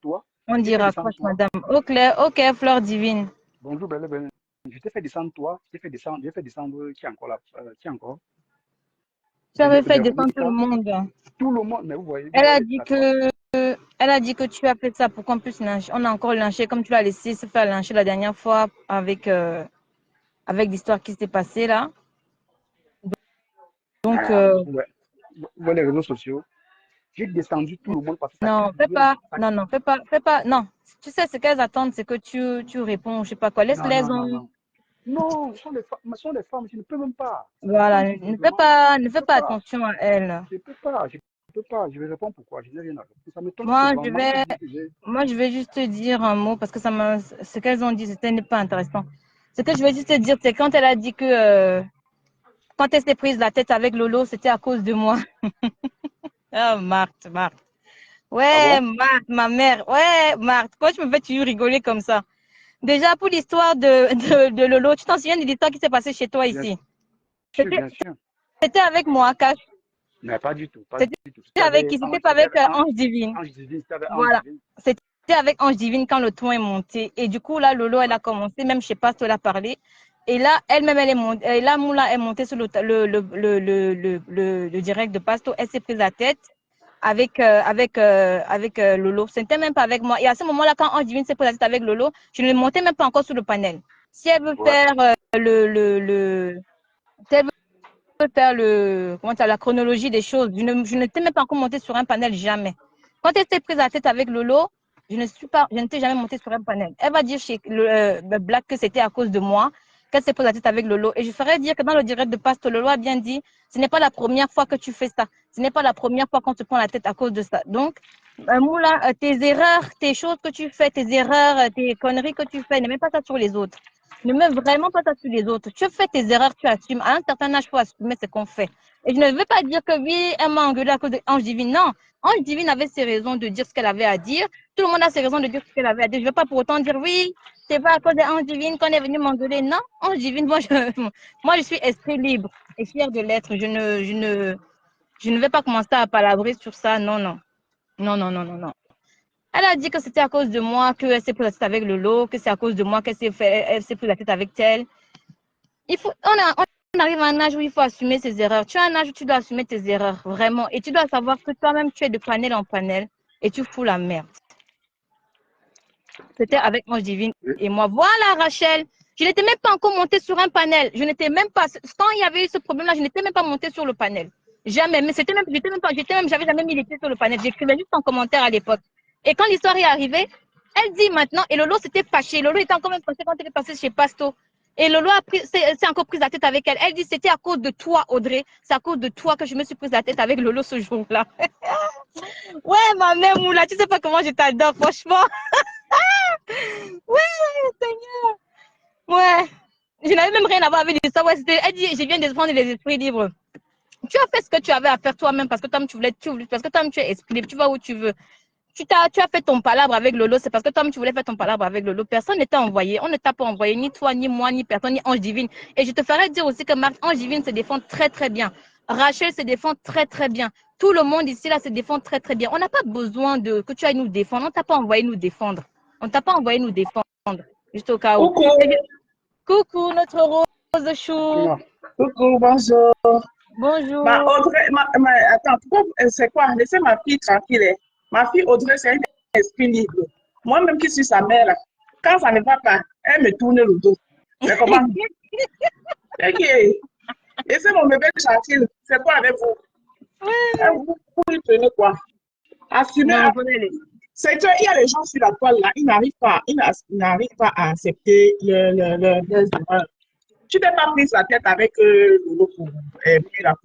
toi. On J'ai fait dira, descendre croche, toi. madame. Au clair, ok, fleur divine. Bonjour, belle, belle. Je t'ai fait descendre toi. J'ai fait descendre qui encore là? Qui encore? Tu avais fait descendre Véronique, tout le monde. tout le monde. Mais vous Elle a voyez dit la force. que, elle a dit que tu as fait ça pour qu'on puisse lyncher. On a encore lynché, comme tu l'as laissé se faire lyncher la dernière fois avec l'histoire qui s'est passée là. Donc, Ah, ouais. Vous voyez les réseaux sociaux. J'ai descendu tout le monde parce que ça non, fais criait. pas, non, non, fais pas, non. Tu sais, ce qu'elles attendent, c'est que tu réponds, je sais pas quoi. Non, Laisse-les, non, non, non. Non, ce sont les femmes, je ne peux même pas. C'est les femmes voilà, qui me demandent. ne Je ne fais peux pas pas. attention à elles. Je peux pas. Je vais répondre pourquoi. Je n'ai rien à répondre. Ça m'étonne que c'est Moi, vraiment que dire que j'ai. moi, je vais juste te dire un mot parce que ce qu'elles ont dit, c'était pas intéressant. Ce que je veux juste te dire, c'est quand elle a dit que, quand elle s'est prise la tête avec Lolo, c'était à cause de moi. Ah, Marthe, Marthe. Ah Ouais, bon? Marthe, ma mère. Ouais, Marthe. Pourquoi tu me fais toujours rigoler comme ça? Déjà, pour l'histoire de Lolo, tu t'en souviens de l'histoire qui s'est passée chez toi Bien ici? sûr, C'était, bien sûr. c'était avec moi, Cash. Mais pas du tout, pas C'était du tout. C'était avec avec qui? C'était pas avec Ange Divine. Ange Divine, c'était avec Ange Voilà. Divine. C'était avec Ange Divine quand le ton est monté. Et du coup, là, Lolo, elle a commencé, même je sais pas si elle a parlé. Et là, elle-même, elle est montée. Et là, Moula est montée sur le direct de Pasto. Elle s'est prise la tête avec Lolo. C'était même pas avec moi. Et à ce moment-là, quand Ange Divine s'est prise la tête avec Lolo, je ne montais même pas encore sur le panel. Si elle veut Ouais. faire si elle veut faire comment dire, la chronologie des choses. Je ne t'ai même pas encore monté sur un panel, jamais. Quand elle s'est prise la tête avec Lolo, je ne t'ai jamais monté sur un panel. Elle va dire chez Black que c'était à cause de moi qu'elle s'est prise la tête avec Lolo. Et je ferais dire que dans le direct de Pasto, Lolo a bien dit, ce n'est pas la première fois que tu fais ça. Ce n'est pas la première fois qu'on te prend la tête à cause de ça. Donc, Moula, tes erreurs, tes choses que tu fais, tes erreurs, tes conneries que tu fais, ne mets pas ça sur les autres. Ne mets vraiment pas ça sur les autres. Tu fais tes erreurs, tu assumes. À un certain âge, il faut assumer ce qu'on fait. Et je ne veux pas dire que oui, elle m'a engueulé à cause d'Ange Divine. Non, Ange Divine avait ses raisons de dire ce qu'elle avait à dire. Tout le monde a ses raisons de dire ce qu'elle avait à dire. Je ne veux pas pour autant dire oui, c'est pas à cause d'Ange Divine qu'on est venu m'engueuler. Non, Ange Divine, moi, je suis esprit libre et fière de l'être. Je ne vais pas commencer à palabrer sur ça. Non, non. Non, non, non, non, non. Elle a dit que c'était à cause de moi qu'elle s'est pris la tête avec Lolo, que c'est à cause de moi elle s'est pris la tête avec elle. On arrive à un âge où il faut assumer ses erreurs. Tu as un âge où tu dois assumer tes erreurs, vraiment. Et tu dois savoir que toi-même, tu es de panel en panel et tu fous la merde. C'était avec Ange Divine et moi. Voilà, Rachel. Je n'étais même pas encore montée sur un panel. Je n'étais même pas, quand il y avait eu ce problème-là, je n'étais même pas montée sur le panel. Jamais. Mais j'avais jamais mis les pieds sur le panel. J'écrivais juste en commentaire à l'époque. Et quand l'histoire est arrivée, elle dit maintenant, et Lolo s'était fâché. Lolo était encore même fâché quand elle est passée chez Pasto. Et Lolo a pris, c'est encore prise la tête avec elle. Elle dit, c'était à cause de toi, Audrey. C'est à cause de toi que je me suis prise la tête avec Lolo ce jour-là. Ouais, ma mère Moula, tu sais pas comment je t'adore, franchement. Ouais, Seigneur. Ouais. Je n'avais même rien à voir avec l'histoire. Ouais, elle dit, je viens de prendre les esprits libres. Tu as fait ce que tu avais à faire toi-même parce que toi tu voulais, parce que toi tu es esprit libre, tu vas où tu veux. Tu as fait ton palabre avec Lolo, c'est parce que toi tu voulais faire ton palabre avec Lolo. Personne ne t'a envoyé, on ne t'a pas envoyé, ni toi, ni moi, ni personne, ni Ange Divine. Et je te ferai dire aussi que Ange Divine se défend très très bien. Rachel se défend très très bien. Tout le monde ici là se défend très très bien. On n'a pas besoin que tu ailles nous défendre. On ne t'a pas envoyé nous défendre. On ne t'a pas envoyé nous défendre. Juste au cas où. Coucou. Coucou, notre rose chou. Coucou, bonjour. Bonjour. Audrey, attends, c'est quoi? Laissez ma fille tranquille. Ma fille Audrey, c'est un esprit libre. Moi-même qui suis sa mère, quand ça ne va pas, elle me tourne le dos. Mais comment? Ok. Laissez mon bébé tranquille. C'est quoi avec vous? Vous lui prenez quoi? Assumez. C'est qu'il y a les gens sur la toile là, ils n'arrivent pas à accepter leurs erreurs. Tu n'es pas prise la tête avec Lolo pour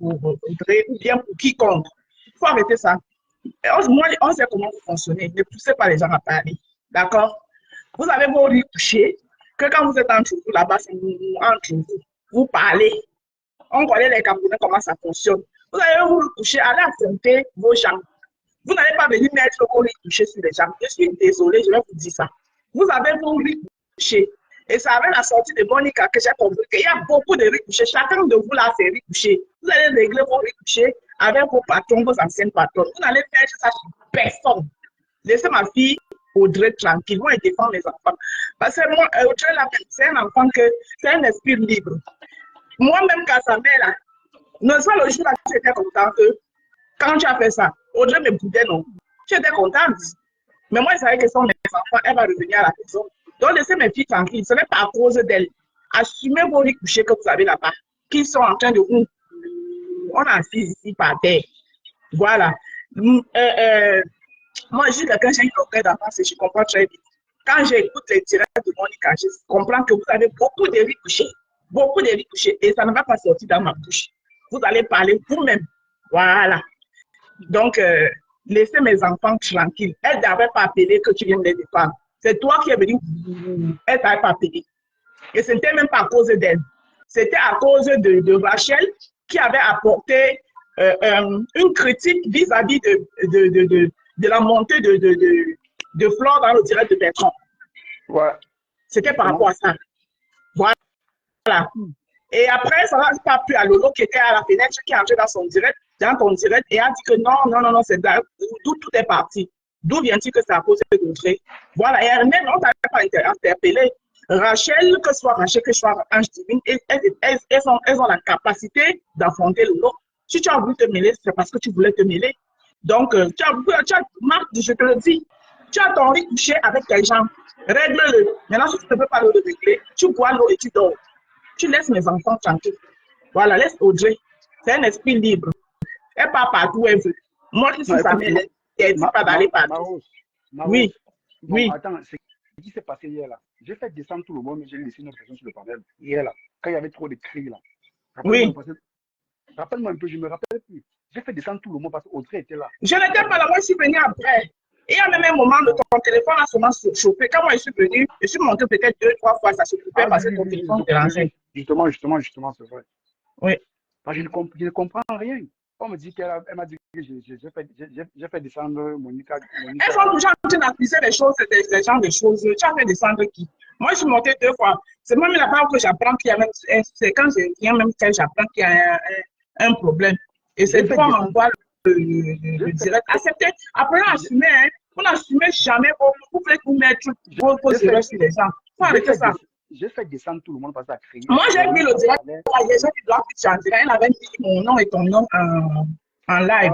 Audrey ou bien pour quiconque. Il faut arrêter ça. Moi, on sait comment vous fonctionnez. Ne poussez pas les gens à parler. D'accord? Vous avez vos riz couchés, que quand vous êtes entre vous là-bas, c'est entre vous. Vous parlez. On connaît les Camerounais, comment ça fonctionne. Vous allez vous coucher, allez affronter vos gens. Vous n'allez pas venir mettre vos riz couchés sur les gens. Je suis désolée, je vais vous dire ça. Vous avez vos riz couchés. Et c'est avec la sortie de Monica que j'ai compris qu'il y a beaucoup de riz couchés. Chacun de vous là, c'est riz couché. Vous allez régler vos riz couchés avec vos patrons, vos anciennes patronnes. Vous n'allez faire ça sur personne. Laissez ma fille Audrey tranquille. Moi, je défends mes enfants. Parce que moi, Audrey, c'est un enfant c'est un esprit libre. Moi-même, quand sa mère, là, non seulement le jour là, j'étais contente que quand tu as fait ça, Audrey me boudait, non. J'étais contente. Mais moi, je savais que sont mes enfants, elle va revenir à la maison. Donc, laissez mes filles tranquilles. Ce n'est pas à cause d'elles. Assumez vos riz couchés que vous avez là-bas, qui sont en train de vous. On a assis ici par terre. Voilà. Moi, je suis quelqu'un, j'ai une longueur d'avance et je comprends très vite. Quand j'écoute les directs de Monica, je comprends que vous avez beaucoup de riz couchés. Beaucoup de riz couchés. Et ça ne va pas sortir dans ma bouche. Vous allez parler vous-même. Voilà. Donc, laissez mes enfants tranquilles. Elle n'avait pas appelé que tu viens de les défendre. C'est toi qui es venu. Elle ne t'avait pas appelé. Et ce n'était même pas à cause d'elle. C'était à cause de Rachel qui avait apporté une critique vis-à-vis de la montée de Flore dans le direct de Bertrand. Ouais. C'était par rapport à ça. Voilà. Et après, ça n'a pas plu à Lolo qui était à la fenêtre, qui est entré dans ton direct, et a dit que non, c'est d'où tout est parti. D'où vient-il que c'est à cause de l'autre? Voilà, et elle-même, on ne t'avait pas interpellé. Rachel, que ce soit Rachel, que ce soit Ange Divine, elles ont la capacité d'affronter Lolo. Si tu as voulu te mêler, c'est parce que tu voulais te mêler. Donc, Marc, je te le dis, tu as ton riz couché avec tes gens. Règle-le. Maintenant, si tu ne peux pas le régler, tu bois l'eau et tu dors. Tu laisses mes enfants tranquilles. Voilà, laisse Audrey. C'est un esprit libre. Elle part partout où elle veut. Moi qui suis sa mère, elle ne dit pas d'aller partout. Oui, bon, oui. Attends, ce qui s'est passé hier là, j'ai fait descendre tout le monde, mais j'ai laissé une personne sur le panel. Hier là, quand il y avait trop de cris là. Rappelle-moi un peu, je ne me rappelle plus. J'ai fait descendre tout le monde parce qu'Audrey était là. Je n'étais pas là, moi je suis venue après. Et il y a même un moment où ton téléphone a sûrement surchauffé. Quand moi je suis venue, je suis montée peut-être 2-3 fois, ça s'occupait parce que ton téléphone dérangeait. Justement, c'est vrai. Oui. Parce que je ne comprends rien. On me dit qu'elle m'a dit que j'ai fait descendre Monica. Elles sont toujours en train d'accuser des choses, des gens des choses. Tu as fait descendre qui? Moi, je suis montée 2 fois. C'est même là-bas que j'apprends qu'il y a même. C'est quand je viens même que j'apprends qu'il y a un problème. Et c'est toi qui m'envoie le direct. Acceptez. Après, on assumez. Hein. Vous n'assumez jamais. Vous voulez vous mettre vos erreurs sur les gens. Il faut arrêter ça. J'ai fait descendre tout le monde parce que ça a crié. Moi, j'ai vu le direct. Les gens qui doivent chanter. Elle avait mis mon nom et ton nom en live.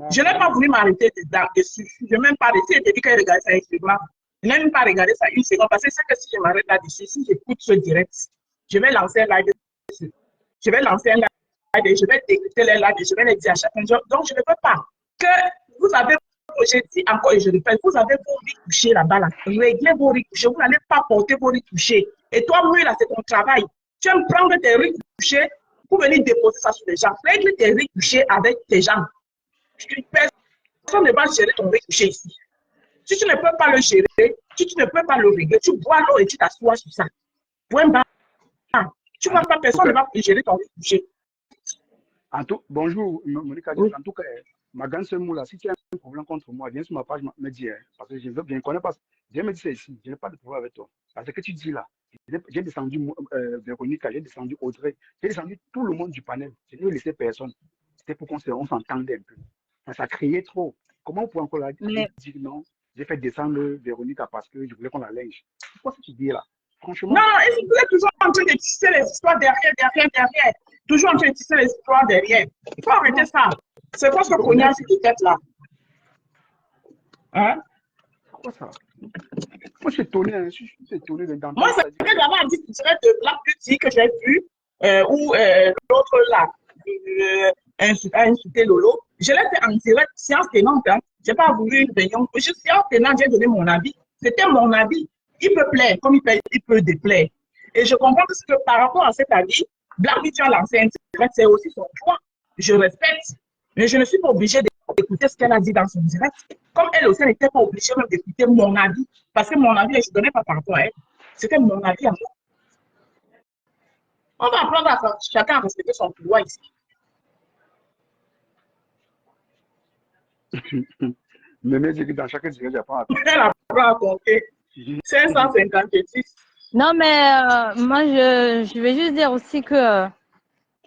Je n'ai pas voulu m'arrêter dessus. Je n'ai même pas arrêté. J'ai dit qu'elle regardait ça effectivement. Je n'ai même pas regardé ça une seconde parce que c'est que si je m'arrête là-dessus, si j'écoute ce direct, je vais lancer un live dessus. Je vais lancer un live et je vais décrypter les lives et je vais les dire à chacun. Donc, je ne peux pas. Que vous avez, je dis encore et je répète, vous avez vos riz couchés là-bas. Là. Réglez vos riz couchés. Vous n'allez pas porter vos riz couchés Et toi, oui, là, c'est ton travail. Tu aimes prendre tes riz couchés pour venir déposer ça sur les gens. Règle tes riz couchés avec tes gens. Personne ne va gérer ton riz couché ici. Si tu ne peux pas le gérer, si tu ne peux pas le régler, tu bois l'eau et tu t'assois sur ça. Point barre. Tu ne vois pas, personne ne va gérer ton riz couché. Bonjour, Monica. Oui. En tout cas, ma grande sœur Moula, si tu as un problème contre moi, viens sur ma page, me dis, parce que je ne connais pas. Viens me dire ça ici, je n'ai pas de problème avec toi. Parce que tu dis là, j'ai descendu Véronica, j'ai descendu Audrey, j'ai descendu tout le monde du panel. Je n'ai laissé personne. C'était pour qu'on s'entendait un peu. Ça criait trop. Comment on peut encore dire non? J'ai fait descendre Véronica parce que je voulais qu'on la linge. C'est quoi ce que tu dis là? Franchement. Non, et vous êtes toujours en train de tisser les histoires derrière. Toujours en train de tisser les histoires derrière. Il faut arrêter ça. C'est quoi ce cognage que tu fais là? Hein? Pourquoi ça? Moi, je suis étonné. Je suis étonné d'entendre. Moi, c'est que d'abord, dit que tu serais de Black Beauty que j'ai vu, ou l'autre là, insulter Lolo. Je l'ai fait en direct, séance tenante. Hein. Je n'ai pas voulu une réunion. Je suis séance tenante, j'ai donné mon avis. C'était mon avis. Il peut plaire comme il peut déplaire. Et je comprends que par rapport à cet avis, Black Beauty a lancé un direct, c'est aussi son choix. Je respecte, mais je ne suis pas obligée d'écouter ce qu'elle a dit dans son direct. Comme elle aussi, elle n'était pas obligée même d'écouter mon avis. Parce que mon avis, je ne donnais pas par rapport à elle. C'était mon avis à moi. On va apprendre à chacun à respecter son pouvoir ici. Mais dit que dans chaque direct, j'apprends à Elle apprend à compter. 556. Non, mais moi, je vais juste dire aussi que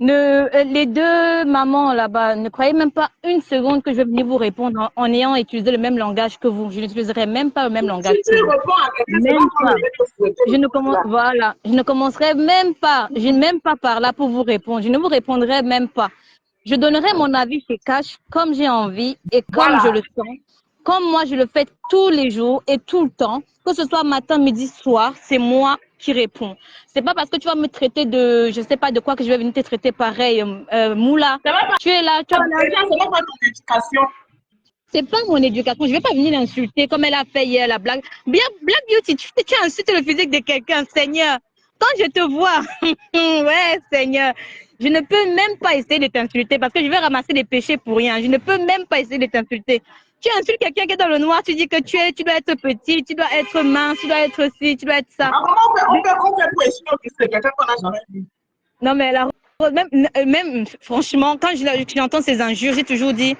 les deux mamans là-bas, ne croyez même pas une seconde que je vais venir vous répondre en ayant utilisé le même langage que vous. Je n'utiliserai même pas le même langage Si que tu vous. réponds à quelqu'un, c'est Même pas pas. Voilà. Je ne commencerai même pas. Je n'ai même pas par là pour vous répondre. Je ne vous répondrai même pas. Je donnerai mon avis chez Cash comme j'ai envie et comme je le sens. Comme moi, je le fais tous les jours et tout le temps, que ce soit matin, midi, soir, c'est moi qui réponds. C'est pas parce que tu vas me traiter de, je sais pas de quoi que je vais venir te traiter pareil. Moula, tu es là, tu es là. C'est pas ton éducation. C'est pas mon éducation. Je vais pas venir l'insulter comme elle a fait hier la blague. Bien, Black Beauty, tu insultes le physique de quelqu'un, Seigneur. Quand je te vois, ouais, Seigneur, je ne peux même pas essayer de t'insulter parce que je vais ramasser des péchés pour rien. Je ne peux même pas essayer de t'insulter. Tu insultes quelqu'un qui est dans le noir, tu dis que tu dois être petit, tu dois être mince, tu dois être ci, tu dois être ça. On fait pour insulter c'est quelqu'un qu'on n'a jamais vu. Non, mais même franchement, quand j'entends ces injures, j'ai toujours dit,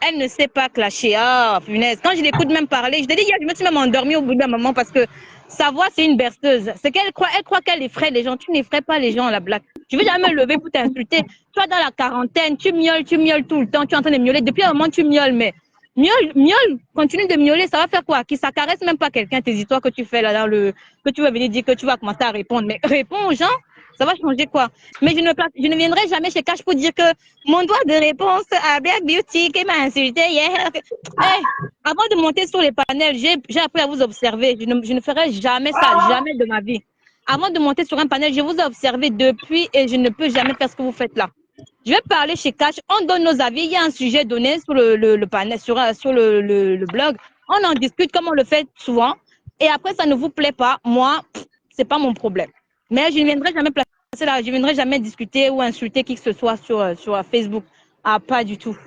elle ne sait pas clasher. Ah, punaise. Quand je l'écoute même parler, je te dis, je me suis même endormie au bout d'un moment parce que sa voix, c'est une berceuse. C'est qu'elle croit qu'elle effraie les gens. Tu n'effraies pas les gens, la blague. Tu veux jamais me lever pour t'insulter. Toi, dans la quarantaine, tu miaules tout le temps. Tu es en train de miauler. Depuis un moment, tu miaules, mais miaule, continue de miauler. Ça va faire quoi? Qui ça caresse même pas quelqu'un, tes histoires que tu fais là, que tu vas venir dire que tu vas commencer à répondre. Mais réponds aux gens. Ça va changer quoi? Mais je ne viendrai jamais chez Cash pour dire que mon droit de réponse à Black Beauty qui m'a insulté hier. Hey, avant de monter sur les panels, j'ai appris à vous observer. Je ne ferai jamais ça, jamais de ma vie. Avant de monter sur un panel, je vous ai observé depuis et je ne peux jamais faire ce que vous faites là. Je vais parler chez Cash, on donne nos avis, il y a un sujet donné sur le panel, sur le blog. On en discute comme on le fait souvent. Et après, ça ne vous plaît pas. Moi, c'est pas mon problème. Mais je ne viendrai jamais placer là, je ne viendrai jamais discuter ou insulter qui que ce soit sur Facebook. Ah, pas du tout.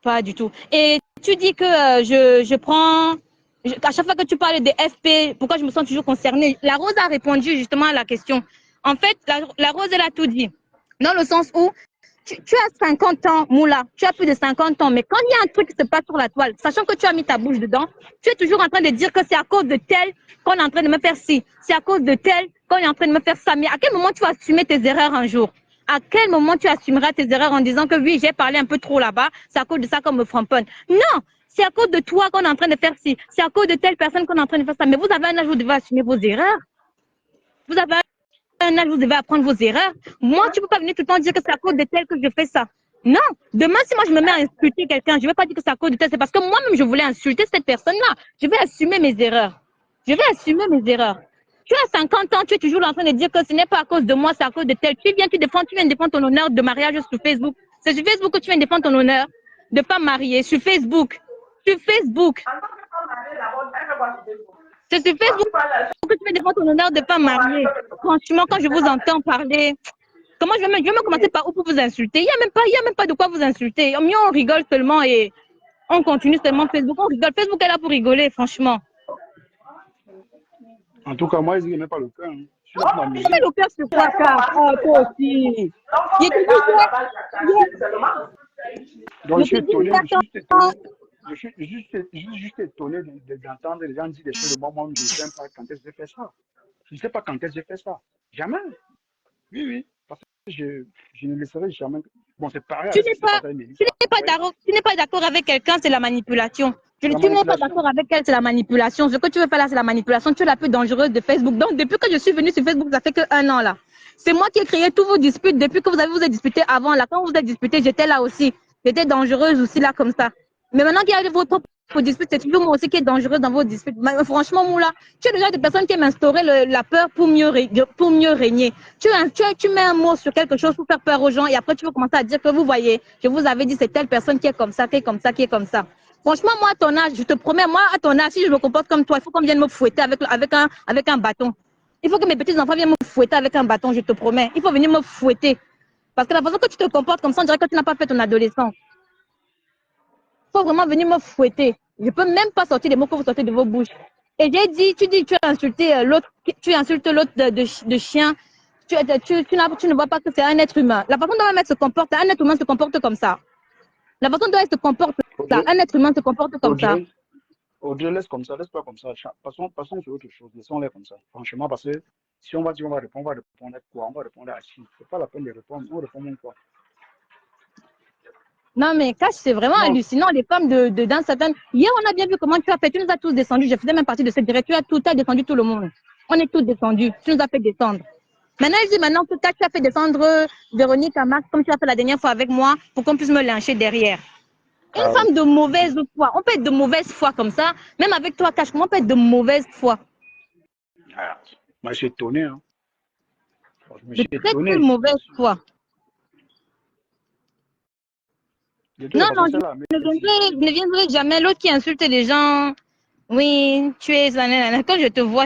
Pas du tout. Et tu dis que je prends... à chaque fois que tu parles des FP, pourquoi je me sens toujours concernée? La Rose a répondu justement à la question. En fait, la Rose, elle a tout dit. Dans le sens où tu as 50 ans, Moula, tu as plus de 50 ans, mais quand il y a un truc qui se passe sur la toile, sachant que tu as mis ta bouche dedans, tu es toujours en train de dire que c'est à cause de tel qu'on est en train de me faire ci, c'est à cause de tel qu'on est en train de me faire ça. Mais à quel moment tu vas assumer tes erreurs un jour? À quel moment tu assumeras tes erreurs en disant que oui, j'ai parlé un peu trop là-bas, c'est à cause de ça qu'on me framponne? Non, c'est à cause de toi qu'on est en train de faire ci, c'est à cause de telle personne qu'on est en train de faire ça. Mais vous avez un âge où vous devez assumer vos erreurs. Vous avez un âge où vous devez apprendre vos erreurs. Moi, tu ne peux pas venir tout le temps dire que c'est à cause de tel que je fais ça. Non, demain, si moi je me mets à insulter quelqu'un, je ne vais pas dire que c'est à cause de tel, c'est parce que moi-même je voulais insulter cette personne-là. Je vais assumer mes erreurs. Je vais assumer mes erreurs. Tu as 50 ans, tu es toujours en train de dire que ce n'est pas à cause de moi, c'est à cause de tel. Tu viens de défendre ton honneur de mariage sur Facebook. C'est sur Facebook que tu viens de défendre ton honneur de ne pas marier. Sur Facebook. Sur Facebook. C'est sur Facebook que tu me défends ton honneur de ne pas marier. Franchement, quand je vous entends parler, comment je vais me commencer par où pour vous insulter? Il n'y a même pas de quoi vous insulter. Mieux, on rigole seulement et on continue seulement Facebook. On rigole. Facebook est là pour rigoler, franchement. En tout cas, moi, je n'ai même pas le cœur. Hein. Je suis là pour m'amuser. Mais le cœur, c'est quoi, car? Oh, toi aussi. Il te Donc, je suis étonné. Je suis juste étonné d'entendre les gens dire des choses de moi. Moi, je ne sais même pas quand est-ce que j'ai fait ça. Je ne sais pas quand est-ce que j'ai fait ça. Jamais. Oui, oui. Parce que je ne laisserai jamais. Bon, c'est pareil Tu avec ce n'es qui s'est pas, passé avec Mélissa. tu n'es pas d'accord avec quelqu'un, c'est la manipulation. Tu La n'es pas manipulation. d'accord avec elle, c'est la manipulation. Ce que tu veux faire là, c'est la manipulation. Tu es la plus dangereuse de Facebook. Donc, depuis que je suis venue sur Facebook, ça fait que 1 an là. C'est moi qui ai créé tous vos disputes depuis que vous êtes disputés avant. Là, quand vous êtes disputés, j'étais là aussi. J'étais dangereuse aussi là comme ça. Mais maintenant qu'il y a vos propres disputes, c'est toujours moi aussi qui est dangereuse dans vos disputes. Mais, franchement, Moula, tu es le genre de personne qui aime instaurer la peur pour mieux régner. Tu mets un mot sur quelque chose pour faire peur aux gens et après tu vas commencer à dire que vous voyez, je vous avais dit c'est telle personne qui est comme ça, qui est comme ça, qui est comme ça. Franchement, moi, à ton âge, je te promets, moi, à ton âge, si je me comporte comme toi, il faut qu'on vienne me fouetter avec un bâton. Il faut que mes petits-enfants viennent me fouetter avec un bâton, je te promets. Il faut venir me fouetter. Parce que la façon que tu te comportes comme ça, on dirait que tu n'as pas fait ton adolescence. Il faut vraiment venir me fouetter. Je ne peux même pas sortir les mots que vous sortez de vos bouches. Et j'ai dit, tu as insulté l'autre, tu insultes l'autre de chien. Tu ne vois pas que c'est un être humain. La façon dont un mec se comporte, un être humain se comporte comme ça. La façon dont elle se comporte, là, un être humain se comporte comme ça. Audrey, laisse comme ça, laisse pas comme ça. Passons sur autre chose. Laissons-les comme ça. Franchement, parce que si on va dire on va répondre à quoi? On va répondre à qui? C'est pas la peine de répondre. On répond même quoi? Non, mais Cash, c'est vraiment hallucinant. Les femmes dans certaines. Hier, on a bien vu comment tu as fait. Tu nous as tous descendus. Je faisais même partie de cette direct. Tu as descendu tout le monde. On est tous descendus. Tu nous as fait descendre. Maintenant, je dis maintenant que tu as fait descendre Véronique à Max, comme tu as fait la dernière fois avec moi, pour qu'on puisse me lyncher derrière. Une femme de mauvaise foi. On peut être de mauvaise foi comme ça. Même avec toi, Cash, comment on peut être de mauvaise foi? Moi, je suis étonné. Hein. Je suis étonné. De mauvaise foi. Non, je ne viendrai jamais. L'autre qui insulte les gens, oui, tu es un. Quand je te vois,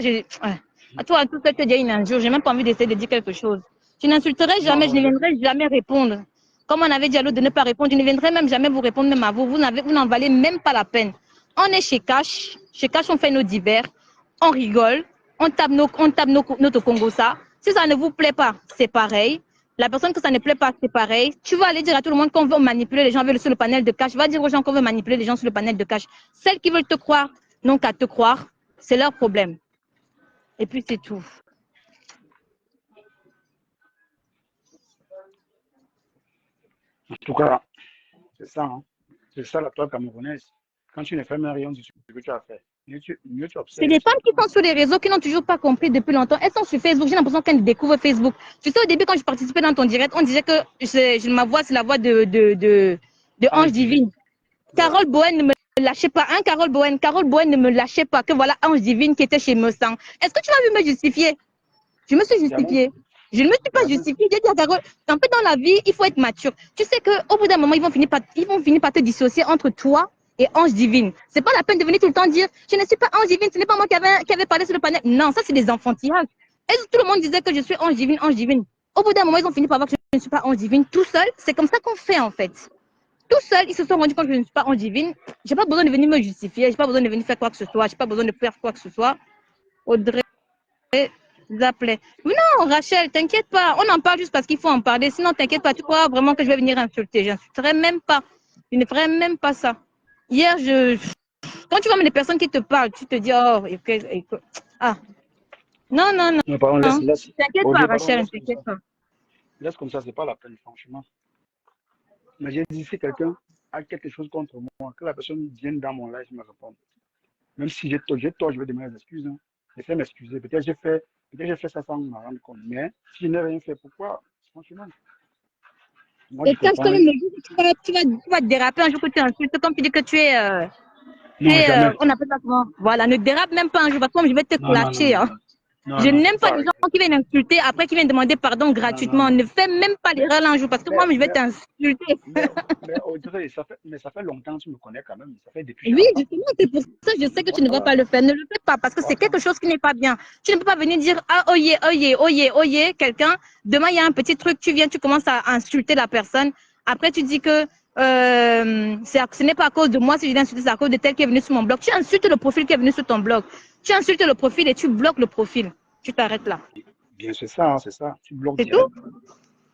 à toi, tout ça, tu dis une injure. J'ai même pas envie d'essayer de dire quelque chose. Je n'insulterai jamais, je ne viendrai jamais répondre. Comme on avait dit à l'autre de ne pas répondre, je ne viendrai même jamais vous répondre, même à vous. Vous n'en valez même pas la peine. On est chez Cash. Chez Cash, on fait nos divers. On rigole. On tape notre Congo-ça. Si ça ne vous plaît pas, c'est pareil. La personne que ça ne plaît pas, c'est pareil. Tu vas aller dire à tout le monde qu'on veut manipuler les gens sur le panel de Cash. Va dire aux gens qu'on veut manipuler les gens sur le panel de Cash. Celles qui veulent te croire n'ont qu'à te croire. C'est leur problème. Et puis, c'est tout. En tout cas, c'est ça. Hein. C'est ça la toile camerounaise. Quand tu ne fais même rien du tout ce que tu as fait, c'est les femmes qui sont sur les réseaux qui n'ont toujours pas compris depuis longtemps. Elles sont sur Facebook. J'ai l'impression qu'elles découvrent Facebook. Tu sais, au début, quand je participais dans ton direct, on disait que ma voix, c'est la voix de Ange Divine. Carole Bowen ne me lâchait pas. Hein, Carole Bowen ne me lâchait pas. Que voilà Ange Divine qui était chez Mustang. Est-ce que tu m'as vu me justifier? Je me suis justifiée. Je ne me suis pas justifiée. J'ai dit à Carole, en fait, dans la vie, il faut être mature. Tu sais qu'au bout d'un moment, ils vont finir par te dissocier entre toi et Ange Divine. C'est pas la peine de venir tout le temps dire je ne suis pas Ange Divine, ce n'est pas moi qui avait parlé sur le panel. Non, ça c'est des enfantillages. Et tout le monde disait que je suis Ange Divine, Ange Divine. Au bout d'un moment, ils ont fini par voir que je ne suis pas Ange Divine tout seul. C'est comme ça qu'on fait en fait. Tout seul, ils se sont rendus compte que je ne suis pas Ange Divine. J'ai pas besoin de venir me justifier, j'ai pas besoin de venir faire quoi que ce soit, j'ai pas besoin de faire quoi que ce soit. Audrey Zappelé. Non, Rachel, t'inquiète pas. On en parle juste parce qu'il faut en parler. Sinon, t'inquiète pas. Tu crois vraiment que je vais venir insulter? J'insulterai même pas. Je ne ferai même pas ça. Hier, quand tu vois les personnes qui te parlent, tu te dis, oh, ah. Non. T'inquiète pas, Rachel, t'inquiète pas. Laisse comme ça, c'est pas la peine, franchement. Mais j'ai dit, si quelqu'un a quelque chose contre moi, que la personne vienne dans mon live me répondre. Même si j'ai tort, je vais demander des excuses. Hein. Je vais m'excuser. Peut-être j'ai fait ça sans me rendre compte. Mais si je n'ai rien fait, pourquoi? Franchement. Moi, et quand je me dis tu vas déraper un jour que tu insultes, comme tu dis que tu es. On appelle ça comment? Voilà, ne dérape même pas un jour, parce que je vais te clasher. Non, Je non, n'aime pas faut les gens arrêter. qui viennent insulter après qui viennent demander pardon Non, non, gratuitement. non. Ne fais même pas l'erreur là un jour parce que Mais, moi, je vais mais, t'insulter. mais Audrey, mais ça fait longtemps que tu me connais quand même. Ça fait depuis Oui, Chafa. justement, c'est pour ça que je sais que tu ne vas Voilà, pas le faire. Ne le fais pas parce que c'est voilà. quelque chose qui n'est pas bien. Tu ne peux pas venir dire ah oyez, oyez, oyez, oyez quelqu'un. Demain il y a un petit truc, tu viens, tu commences à insulter la personne. Après tu dis que ce n'est pas à cause de moi si je viens insulter, c'est à cause de tel qui est venu sur mon blog. Tu insultes le profil qui est venu sur ton blog. Tu insultes le profil et tu bloques le profil. Tu t'arrêtes là. Bien, c'est ça, hein, c'est ça. Tu bloques C'est tout. direct.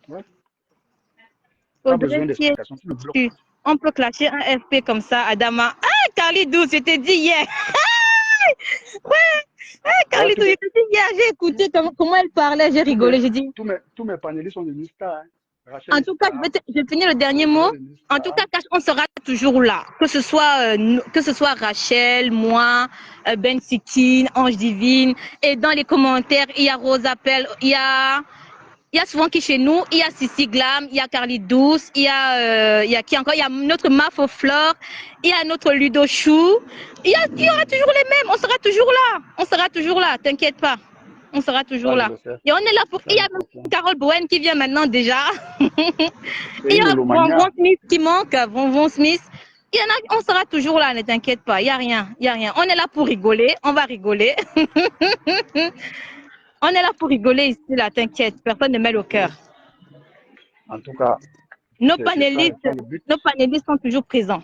Ouais. Pas Audrey, besoin qui est d'explication, tu le bloques. tu? On peut clasher un FP comme ça, Adama. Ah, Carly Douce, je t'ai dit hier. Ouais, ah, Ouais, Carly Douce, je t'ai dit hier, j'ai écouté comment elle parlait, j'ai tous mes, rigolé, j'ai dit. tous mes panélistes sont devenus stars. Hein. Rachel En est tout cas, star. je vais finir le dernier Audrey mot. est devenue En tout star. cas, on sera toujours là. Que ce soit Rachel, moi, Ben Sikine, Ange Divine. Et dans les commentaires, il y a Rose Appel, il y a souvent qui chez nous, il y a Sissi Glam, il y a Carly Douce, il y a qui encore, il y a notre Mafo Flore, il y a notre Ludo Chou. Il y aura toujours les mêmes, on sera toujours là. On sera toujours là, t'inquiète pas. On sera toujours Ça, je là. le sais. Et on est là pour. Ça, Il y je a comprends. même Carole Bowen qui vient maintenant déjà. C'est Il y une a Von mélomania. Smith qui manque, Von Smith. Il y en a, on sera toujours là, ne t'inquiète pas. Il n'y a rien, il n'y a rien. On est là pour rigoler, on va rigoler. On est là pour rigoler ici, là, t'inquiète. Personne ne mêle au cœur. En tout cas, Nos c'est panélistes, ça le but. nos panélistes sont toujours présents,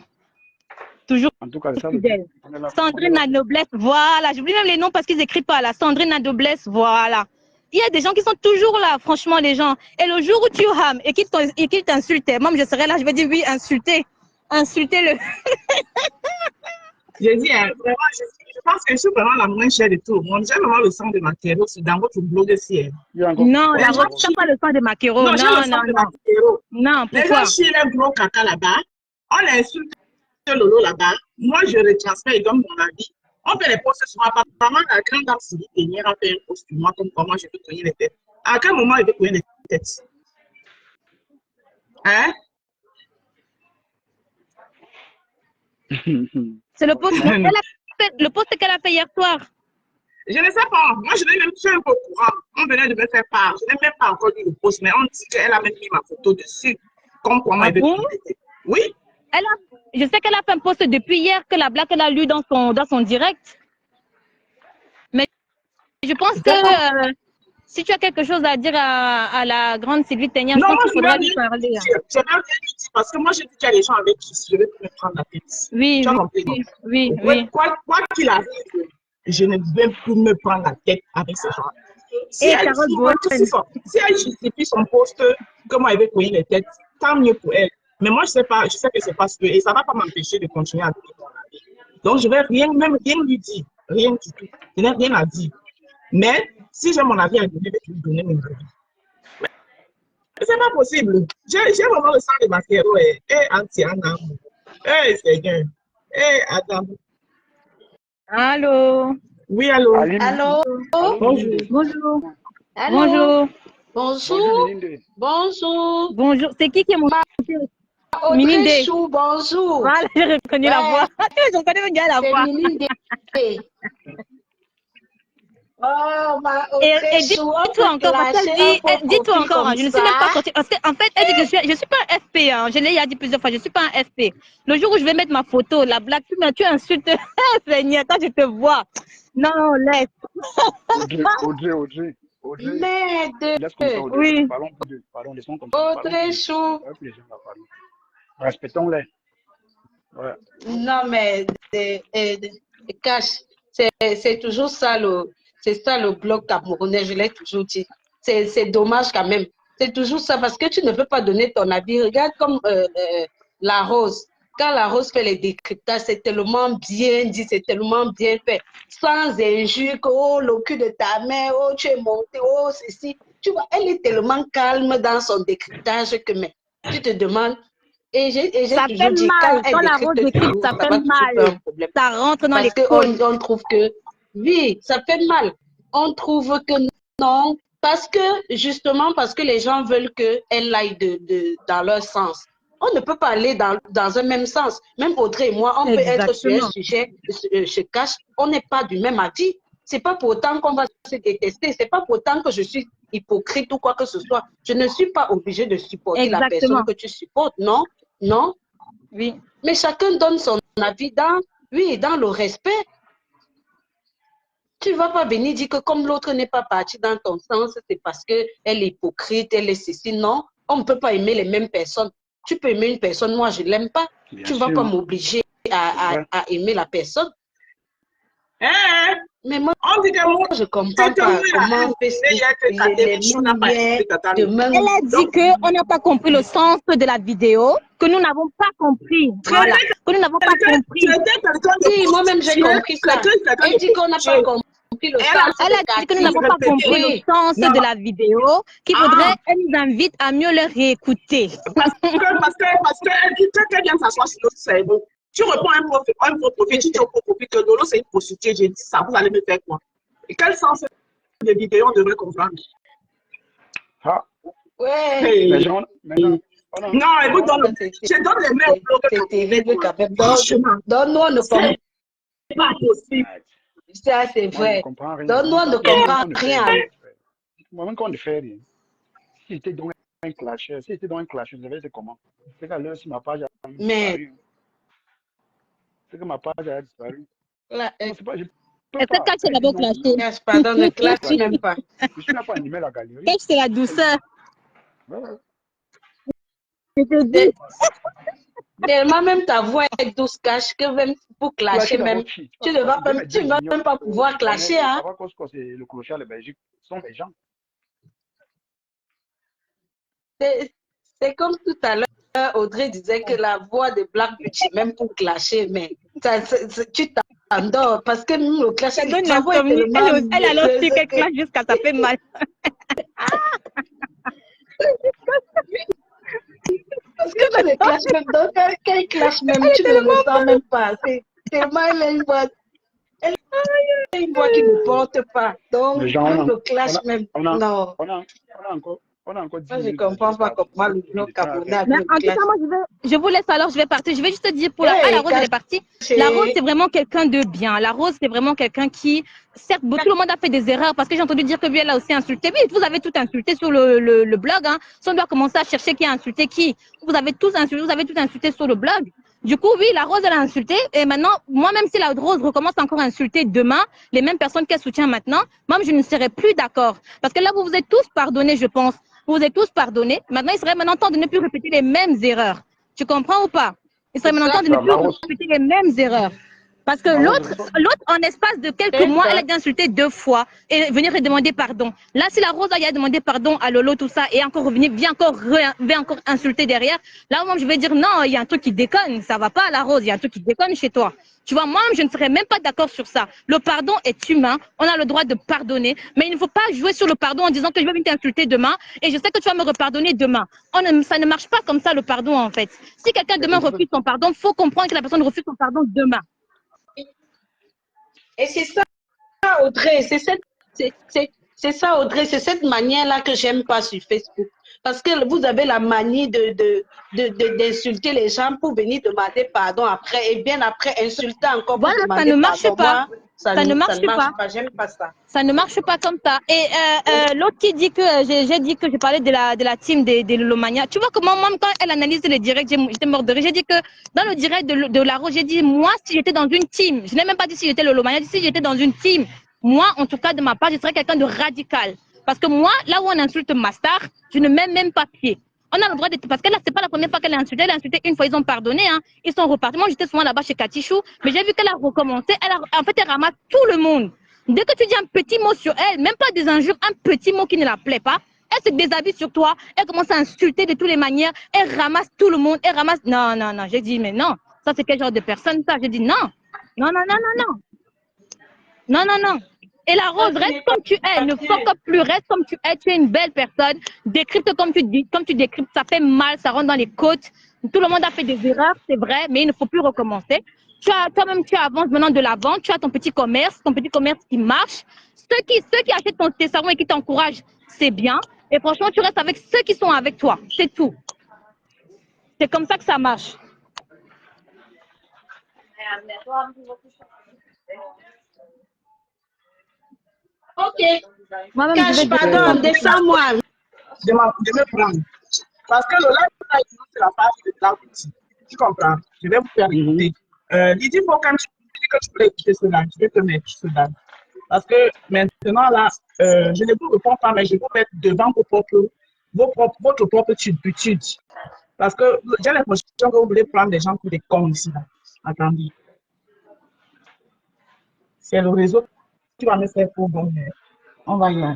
toujours En tout cas, c'est ça le but. fidèles. On est là, Sandrine la noblesse, voilà. J'oublie même les noms parce qu'ils n'écrivent pas là. Sandrine la noblesse, voilà. Il y a des gens qui sont toujours là, franchement, les gens. Et le jour où tu hames et qu'ils t'insultent, moi, je serai là, je vais dire oui, insultez. Insultez-le. J'ai dit, vraiment, je pense que je suis vraiment la moins chère de tout le monde. J'ai vraiment le sang de Maquero dans votre blog aussi. Hein. il y a encore Non, Les la gens rose, t'as chient. pas le sang de Maquero. Non, j'ai le Non, sang non, de non. Maquero. Non, Les gens pourquoi? chient un gros caca là-bas. On insulte Lolo là-bas. Moi, je retransmets et donne mon avis. On fait les posts sur moi. Apparemment, la grande dame Sylvie Ténière a fait un post sur moi comme comment je peux cogner les têtes. À quel moment il veut cogner les têtes? Hein? C'est le poste, elle a fait, le poste qu'elle a fait hier soir. Je ne sais pas. Moi, je n'ai même pas un peu au courant. On venait de me faire part. Je n'ai même pas encore lu le post, mais on dit qu'elle a même mis ma photo dessus. Comme comment Ah elle veut bon? cogner les têtes. Oui. Je sais qu'elle a fait un post depuis hier que la blague qu'elle a lu dans son direct. Mais je pense C'est comme... que si tu as quelque chose à dire à la grande Sylvie Ténière, je Non, pense moi, qu'il je vais faudra rien lui lui parler. dire. Je vais rien lui dire parce que moi, j'ai dit qu'il y a des gens avec qui je vais plus me prendre la tête. Oui, Tu as oui, compris, non? oui, Ouais, oui. quoi qu'il arrive, je ne vais plus me prendre la tête avec ces gens. Si Et elle, Carole Bowen, si elle justifie son poste, comment elle veut couiller les têtes, tant mieux pour elle. Mais moi, je sais que c'est pas ce que, et ça ne va pas m'empêcher de continuer à donner mon avis. Donc, je vais même rien lui dire, rien du tout. Je n'ai rien à dire. Mais si j'ai mon avis à donner, je vais lui donner mon avis. C'est pas possible. J'ai vraiment le sang de Maquero et Antiana. Seigneur. Adam. allô? Oui, allô. Alim, Allô? allô, Bonjour. Mininde. Bonjour. Allô? Bonjour. Bonjour, Bonjour. Mininde. Bonjour. Bonjour. C'est qui est mon Audrey Mininde? Chou, bonjour. Voilà, j'ai reconnu la voix. Ouais, Je reconnais bien la c'est voix. Mininde. Oh, ma Et Audrey Chou, on dis-toi peut encore, parce qu'elle clasher un dit, pauvre dis-toi copine encore, hein, comme je ne suis même pas ça. sortie. En fait, elle dit que je suis pas un FP, hein, je l'ai déjà dit plusieurs fois, je suis pas un FP. Le jour où je vais mettre ma photo, la blague, tu insultes, Seigneur, quand je te vois. Non, laisse. Audrey. Merde. Laisse comme ça, Audrey. Oui. Parlons plus de, pardon, laissons comme ça. Parlons Audrey plus de, Chou. avec les gens là, pardon. Respectons-les. Ouais. Non, mais cash, c'est toujours ça c'est ça le bloc camerounais, je l'ai toujours dit. C'est dommage quand même. C'est toujours ça parce que tu ne peux pas donner ton avis. Regarde comme la rose. Quand la rose fait les décryptages, c'est tellement bien dit, c'est tellement bien fait. Sans injure, que, oh, le cul de ta mère, oh, tu es monté, oh, ceci. Tu vois, elle est tellement calme dans son décryptage que mais, tu te demandes. Et j'ai Ça toujours fait dit, quand mal. elle Quand la rose décrypte décrypte, toujours, ça ça fait va toujours faire mal. un problème. Ça rentre dans les Parce cônes. qu'on trouve que, oui, ça fait mal. On trouve que non, parce que, justement, parce que les gens veulent qu'elle aille dans leur sens. On ne peut pas aller dans un même sens. Même Audrey et moi, on peut être sur un Exactement. sujet, se cache, on n'est pas du même avis. C'est pas pour autant qu'on va se détester. C'est pas pour autant que je suis hypocrite ou quoi que ce soit. Je ne suis pas obligée de supporter la Exactement. personne que tu supportes. Non, non. Oui. Mais chacun donne son avis dans, oui, dans le respect. Tu ne vas pas venir dire que comme l'autre n'est pas parti dans ton sens, c'est parce qu'elle est hypocrite, elle est ceci. Non, on ne peut pas aimer les mêmes personnes. Tu peux aimer une personne, moi je ne l'aime pas. Bien Tu ne vas sûr. pas m'obliger Ouais. à aimer la personne. Hein? Mais moi, On dit que moi, je ne comprends c'est pas que comment moi, Facebook, que les on n'a pas hier, expliqué Tata. demain. Elle a dit qu'on n'a pas compris le sens de la vidéo, que nous n'avons pas compris. Voilà. Que nous n'avons pas compris. Tu étais quelqu'un de Si, moi-même j'ai compris ça. Elle dit qu'on n'a pas compris le sens Elle a dit que nous n'avons pas compris le sens de la vidéo, qu'il faudrait, elle nous invite à mieux le réécouter. Parce qu'elle dit très bien s'asseoir sur notre cerveau. Tu réponds à un faux profil, tu dis au faux profil que Lolo c'est une prostituée, j'ai dit ça, vous allez me faire quoi? Et quel sens de vidéo on devrait comprendre? Ah, Ouais. mais genre, maintenant, Non, écoute, je donne les mains au bloc. C'est terrible quand même. Franchement, Donne-nous, on ne comprend c'est pas possible. ça, c'est moi, je vrai. ne comprends rien. Donne-nous, on ne comprend rien. Moi-même, quand on ne fait rien. Si j'étais dans un clasheur, si j'étais dans un clasheur, je savais c'est comment. C'est qu'à l'heure, si ma page a Mais disparu. C'est que ma page a disparu. là, Non, c'est pas, je peux Est-ce que pas. Cash, c'est d'abord clashé? cache, pardon, ne clash même pas. Je suis là pour animer la galerie. Cash, c'est la douceur. Ouais, ouais. Je te dis. Tellement même ta voix est douce, cache, que même pour clasher même, tu ne vas même pas pouvoir clasher, hein. C'est le clochard de Belgique sont des gens. C'est comme tout à l'heure, Audrey disait que la voix de Black Beauty, même pour clasher, mais tu t'endors parce que nous, le clash, Ça donne l'insomnie. Elle alors dit qu'elle clash jusqu'à ça fait mal. Parce que dans les clashs même, donc quel clash même, tu ne le sens même pas. C'est tellement elle a une voix qui ne porte pas. Donc, même le clash même, non. On a encore 10 Moi, je ne minutes. comprends pas comment le bloc camerounais a Mais vu en le tout cas, clash. moi, je vous laisse alors, je vais partir. Je vais juste te dire pour la Rose, elle est partie. La Rose, c'est vraiment quelqu'un de bien. La Rose, c'est vraiment quelqu'un qui, certes, tout le monde a fait des erreurs parce que j'ai entendu dire que lui, elle a aussi insulté. Oui, vous avez tout insulté sur le blog. Hein. Si on doit commencer à chercher qui a insulté qui, vous avez tout insulté sur le blog. Du coup, oui, la Rose, elle a insulté. Et maintenant, moi-même, si la Rose recommence encore à insulter demain, les mêmes personnes qu'elle soutient maintenant, moi, je ne serai plus d'accord. Parce que là, vous vous êtes tous pardonnés, je pense. Vous vous êtes tous pardonnés. Maintenant, il serait maintenant temps de ne plus répéter les mêmes erreurs. Tu comprends ou pas? Il serait maintenant temps de ne plus répéter les mêmes erreurs. Parce que l'autre, en espace de quelques mois, elle a déjà insulté 2 fois et venir demander pardon. Là, si la Rose a demandé pardon à Lolo, tout ça, et encore revenir, vient encore insulter derrière, là, moi, je vais dire non, il y a un truc qui déconne. Ça va pas, la Rose, il y a un truc qui déconne chez toi. Tu vois, moi, je ne serais même pas d'accord sur ça. Le pardon est humain. On a le droit de pardonner. Mais il ne faut pas jouer sur le pardon en disant que je vais venir t'insulter demain et je sais que tu vas me repardonner demain. Ça ne marche pas comme ça, le pardon, en fait. Si quelqu'un demain refuse son pardon, il faut comprendre que la personne refuse son pardon demain. Et c'est ça, Audrey, c'est ça, Audrey, c'est cette manière-là que j'aime pas sur Facebook. Parce que vous avez la manie d'insulter les gens pour venir demander pardon après, et bien après, insulter encore pour demander pardon. Ça ne marche pas. Moi, ça ne marche pas, j'aime pas ça. Ça ne marche pas comme ça. Et l'autre qui dit que j'ai dit que je parlais de la team des Lolomania. Tu vois comment moi, quand elle analyse les directs, j'étais morte de rire. J'ai dit que dans le direct de la Rose, j'ai dit moi, si j'étais dans une team, je n'ai même pas dit si j'étais Lolomania, j'ai dit si j'étais dans une team, moi, en tout cas de ma part, je serais quelqu'un de radical. Parce que moi, là où on insulte ma star, je ne mets même pas pied. On a le droit d'être. Parce que là, c'est pas la première fois qu'elle a insulté. Elle a insulté une fois, ils ont pardonné. Hein. Ils sont repartis. Moi, j'étais souvent là-bas chez Katichou. Mais j'ai vu qu'elle a recommencé. En fait, elle ramasse tout le monde. Dès que tu dis un petit mot sur elle, même pas des injures, un petit mot qui ne la plaît pas, elle se déshabille sur toi. Elle commence à insulter de toutes les manières. Elle ramasse tout le monde. Elle ramasse. Non, non, non. J'ai dit, mais non. Ça, c'est quel genre de personne, ça? J'ai dit, non. Non, non, non, non, non. Non, non, non. Et la Rose, reste comme tu es, ne fuck up plus, reste comme tu es, tu es une belle personne, décrypte comme tu décryptes, ça fait mal, ça rentre dans les côtes, tout le monde a fait des erreurs, c'est vrai, mais il ne faut plus recommencer. Toi-même, tu avances maintenant de l'avant, tu as ton petit commerce qui marche, ceux qui achètent tes savons et qui t'encouragent, c'est bien, et franchement, tu restes avec ceux qui sont avec toi, c'est tout. C'est comme ça que ça marche. Ok. Moi-même, je Cache, vais pardon, descendre. descends-moi. Je vais prendre. Parce que le live là, c'est la page de Black Beauty. Tu comprends? Je vais vous faire Mhm. écouter. Lydie, faut quand tu dis que tu voulais écouter cela, je vais te mettre cela. Parce que maintenant, là, je ne vous réponds pas, mais je vais vous mettre devant votre propre tutude. Parce que j'ai l'impression que vous voulez prendre des gens pour des cons ici. Là. Attendez. C'est le réseau qui va me faire pour bon. On va y aller.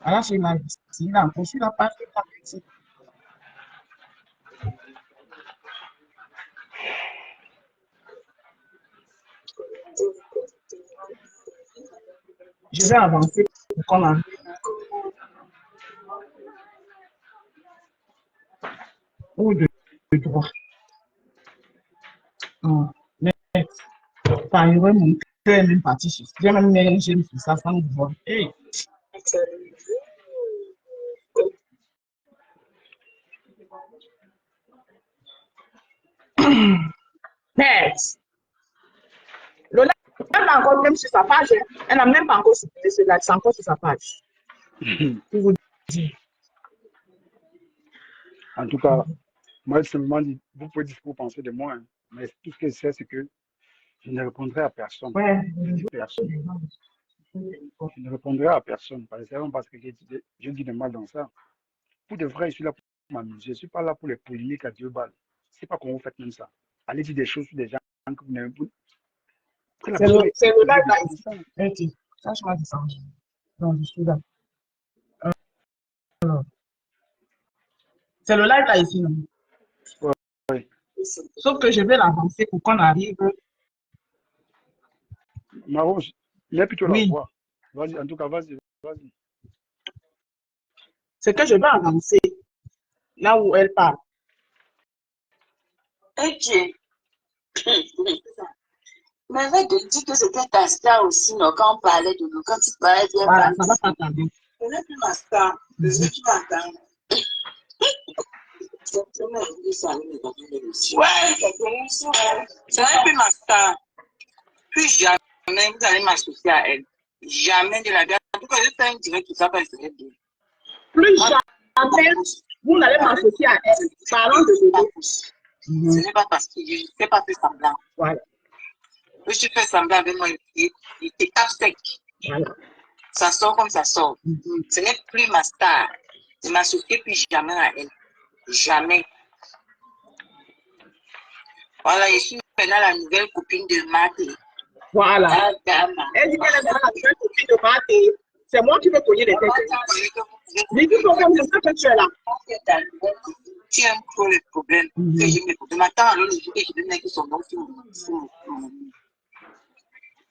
Alors, j'ai la ici, là, je suis la page de Black Beauty. Je vais avancer pour qu'on arrive au de droit. Oh, mais par exemple, mon cœur est même parti sur ça. J'ai même mis un j'aime sur ça sans me voir. Hey. Next. Lola, elle n'a encore même sur sa page. Hein. Elle n'a même pas encore supprimé cela. C'est encore sur sa page. Pour vous dire. En tout cas, moi, simplement, vous pouvez dire ce que vous pensez de moi, hein, mais tout ce que je sais, c'est que je ne répondrai à personne. Ouais. Je dis personne. Je ne répondrai à personne, parce que je dis de mal dans ça. Pour de vrai, je suis là pour m'amuser. Je ne suis pas là pour les polémiques à 2 balles. Je ne sais pas comment vous faites même ça. Allez dire des choses sur des gens que vous n'avez pas. Après C'est l'habitude le de live là descendre ici. ça. Ok. Franchement, descendre. Donc, je suis là. Alors, c'est le live là ici. Non? Ouais, ouais. Sauf que je vais l'avancer pour qu'on arrive. Marose, mets plutôt la Oui. voix. Vas-y, en tout cas, vas-y, vas-y. C'est que je vais avancer là où elle parle. Ok. Mais avec de dire que c'était ta star aussi, non, quand on parlait de nous, quand tu parlais bien Voilà, parler. ça va pas tarder. Ce n'est plus ma star. Tu m'entends? Ouais, ce n'est plus ma star. Plus jamais vous allez m'associer à elle. Jamais de la vie. En tout cas, je fais un direct tout ça, parce que c'est bien. Plus jamais vous n'allez m'associer à elle. Parlons de bébé. Ce n'est pas parce que je ne fais pas fait semblant. Voilà. Je suis fait semblant avec moi, il tape sec. Voilà. Ça sort comme ça sort. Ce n'est plus ma star. Je ne m'associe plus jamais à elle. Jamais. Voilà, je suis maintenant la nouvelle copine de Marthe. Voilà. Ah, dame. Elle dit qu'elle est dans la nouvelle copine de Maté. C'est moi qui vais cogner les têtes. Dis tout comme je sais que tu es là. Tu aimes trop les problèmes. Que je me pose. Maintenant, le jour que je vais mettre son nom sur mon.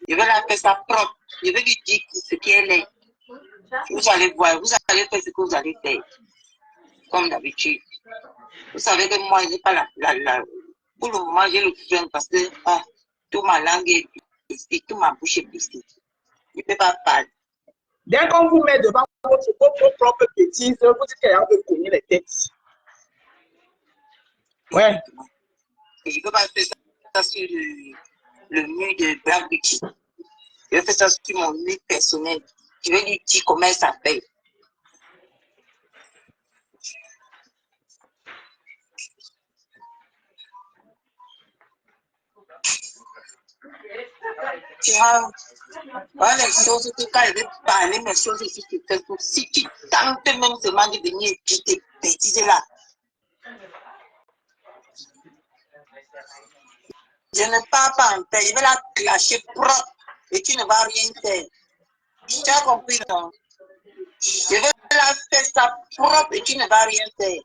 Je vais la faire ça propre. Je vais lui dire ce qu'elle est. Vous allez voir, vous allez faire ce que vous allez faire. Comme d'habitude. Vous savez que moi, je n'ai pas la. Pour le moment, j'ai le frein parce que toute ma langue est blessée, toute ma bouche est blessée. Je ne peux pas parler. Dès qu'on vous met devant votre propre bêtise, vous dites qu'elle a envie de cogner les têtes. Ouais. Et je ne peux pas faire ça sur le mur de Black Beauty. Je vais faire ça sur mon mur personnel. Je vais lui dire comment elle s'appelle. Tu vois, voilà les choses que quand je vais parler mes choses ici sur Facebook, si tu tentes même seulement de venir dire tes bêtises là, je ne pars pas en paix, je vais la clasher propre et tu ne vas rien faire. Tu as compris, non? Je vais la faire ça propre et tu ne vas rien faire.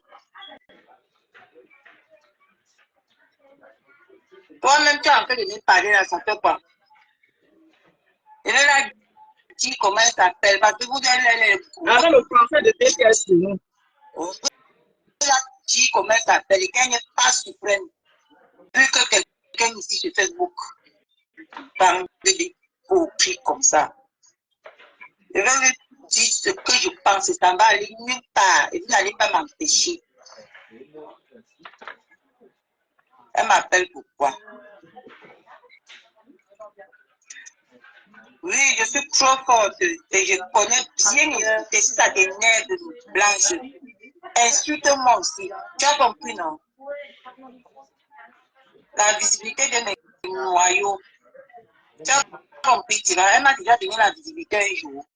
Toi-même, tu es en train de me parler là, ça fait quoi? Je vais la dire comment elle s'appelle, parce que vous allez Avec le français de BTS, non. vous la dire comment elle s'appelle et qu'elle n'est pas suprême. Vu que quelqu'un ici sur Facebook parle de hypocrite comme ça. Je vais lui dire ce que je pense, ça va aller nulle part et vous n'allez pas m'empêcher. Elle m'appelle pourquoi? Oui, je suis trop forte et je connais bien écouter si ça t'énerve blanche. Insulte-moi aussi. Tu as compris, non? La visibilité de mes noyaux. Tu as compris, tu vois? Elle m'a déjà donné la visibilité un jour.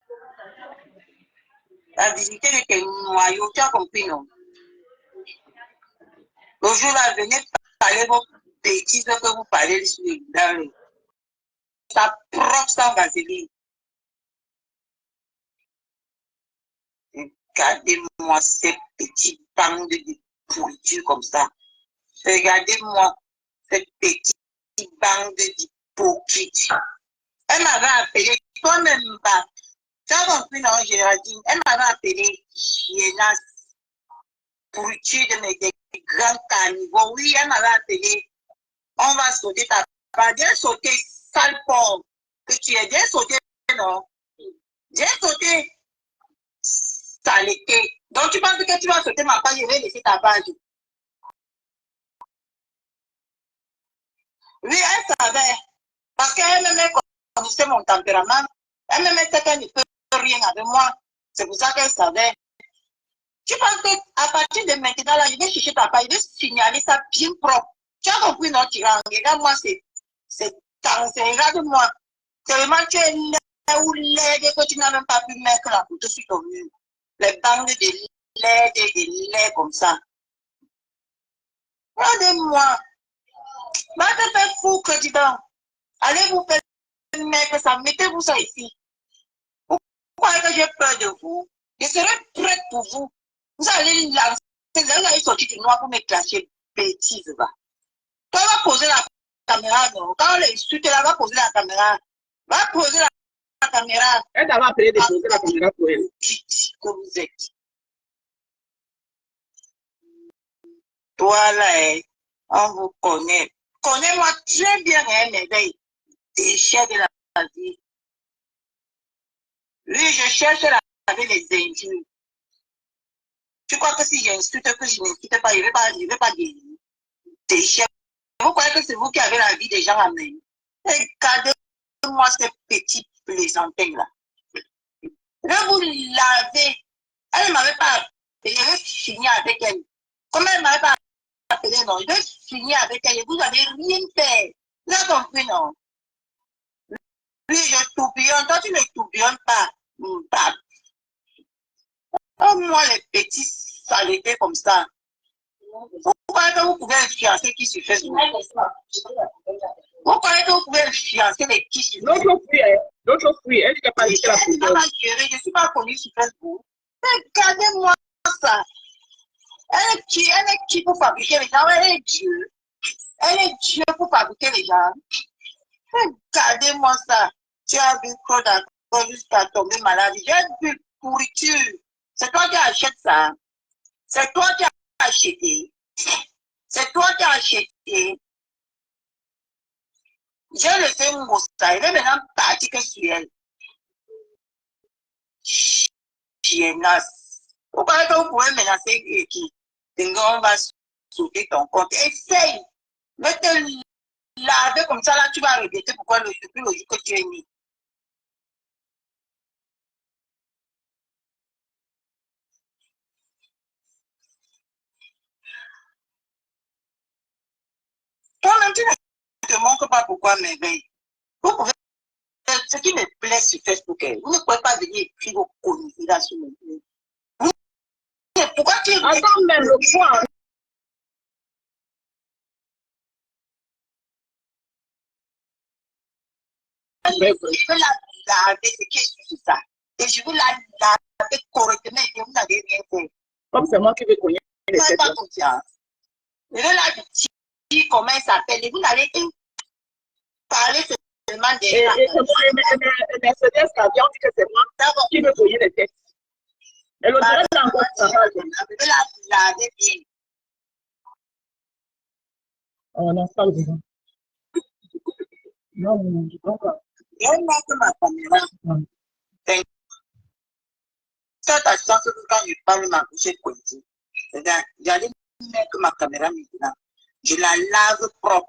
La visibilité de tes noyaux, tu as compris, non? Le jour-là, venez parler vos bêtises que vous parlez dans le... Ça propre sans vaseline. Regardez-moi ces petits bandes de pourriture comme ça. Regardez-moi ces petits bandes d'hypocrites. Elle m'avait appelé, toi-même pas. Tu as compris, non, Géraldine? Elle m'avait appelé chiennasse, pourriture de mes des grands carnivores. Oui, elle m'avait appelé. On va sauter ta part. Viens sauter, sale porc que tu es. Viens sauter, non? Viens sauter, saleté. Donc tu penses que tu vas sauter ma page, je vais laisser ta page. Oui, elle savait. Parce qu'elle-même connaissait mon tempérament. Elle-même sait qu'elle ne peut rien avec moi. C'est pour ça qu'elle savait. Tu penses qu'à partir de maintenant, là, je vais chercher ta page, je vais signaler ça bien propre. Tu as compris, non, Tyran? Regarde-moi, c'est regarde-moi. Tellement tu es laid ou laide que tu n'as même pas pu mettre la photo sur ton mur. Les bandes de laide et de lait comme ça. Regardez-moi. Va te faire fou, président. Allez vous faire mettre ça. Mettez-vous ça ici. Vous croyez que j'ai peur de vous? Je serai prête pour vous. Vous allez lancer. Vous allez sortir du noir pour me clasher. Bêtise, va. Toi, va poser la caméra, non? Quand l'insulte là, va poser la caméra. Va poser la caméra. Elle t'avait appelé de poser la caméra pour elle. Que vous êtes. Toi, là, on vous connaît. Connais-moi très bien, hein, merveille. Déchet de la vie. Oui, je cherche avec les injures. Tu crois que si j'insulte, que je n'insulte pas, je ne vais pas guérir. Déchet. Vous croyez que c'est vous qui avez la vie des gens à main? Regardez-moi ces petits plaisantins-là. Je vais vous laver. Elle ne m'avait pas appelé, je vais finir avec elle. Comment elle ne m'avait pas appelé, non? Je vais finir avec elle. Vous n'avez rien fait. Vous avez compris, non? Oui, je tourbillonne. Toi, tu ne tourbillonnes pas. Pas. Oh, moi, les petits saletés comme ça. Vous croyez que vous pouvez influencer qui sur Facebook? Vous croyez que vous pouvez influencer les qui sur Facebook? L'autre fruit, hein. L'autre fruit, elle ne pas laissé la Je photo. ne suis pas connue sur Facebook. Regardez-moi ça. Elle est qui pour fabriquer les gens? Elle est Dieu. Elle est Dieu pour fabriquer les gens. Regardez-moi ça. Tu as vu trop d'accord jusqu'à tomber malade. J'ai vu pourriture. C'est toi qui achètes ça. C'est toi qui as acheté. C'est toi qui as acheté. J'ai laissé un mot ça. Il est maintenant parti que sur elle. Chiennasse. Vous croyez que vous pouvez menacer qui? On va sauter ton compte. Essaye. Ne te laver comme ça, là, tu vas regretter pourquoi depuis le jour que tu es né. Toi-même, tu ne te montres pas pourquoi merveille. Vous pouvez, ce qui me plaît sur Facebook, vous ne pouvez pas venir écrire vos conneries là sur le blog. Pourquoi tu es... Attends, même le point. Je vais la laver, ce qui est sur ça. Et je vais la laver correctement et vous n'avez rien fait. Comme c'est moi qui vais connaître les Vous n'avez têtes. pas confiance. Je vais la dire comment elle s'appelle et vous n'allez parler seulement Et des... c'est moi, et Mercedes qui a bien dit que c'est moi qui veux connaître les têtes. Et l'autre est encore travail. Je vais la laver bien. Oh non, c'est pas le besoin. Non, non, je comprends pas. Et elle met ma caméra. Faites attention que quand je parle ma bouche est pointue. C'est-à-dire, j'allais mettre ma caméra maintenant. Je la lave propre.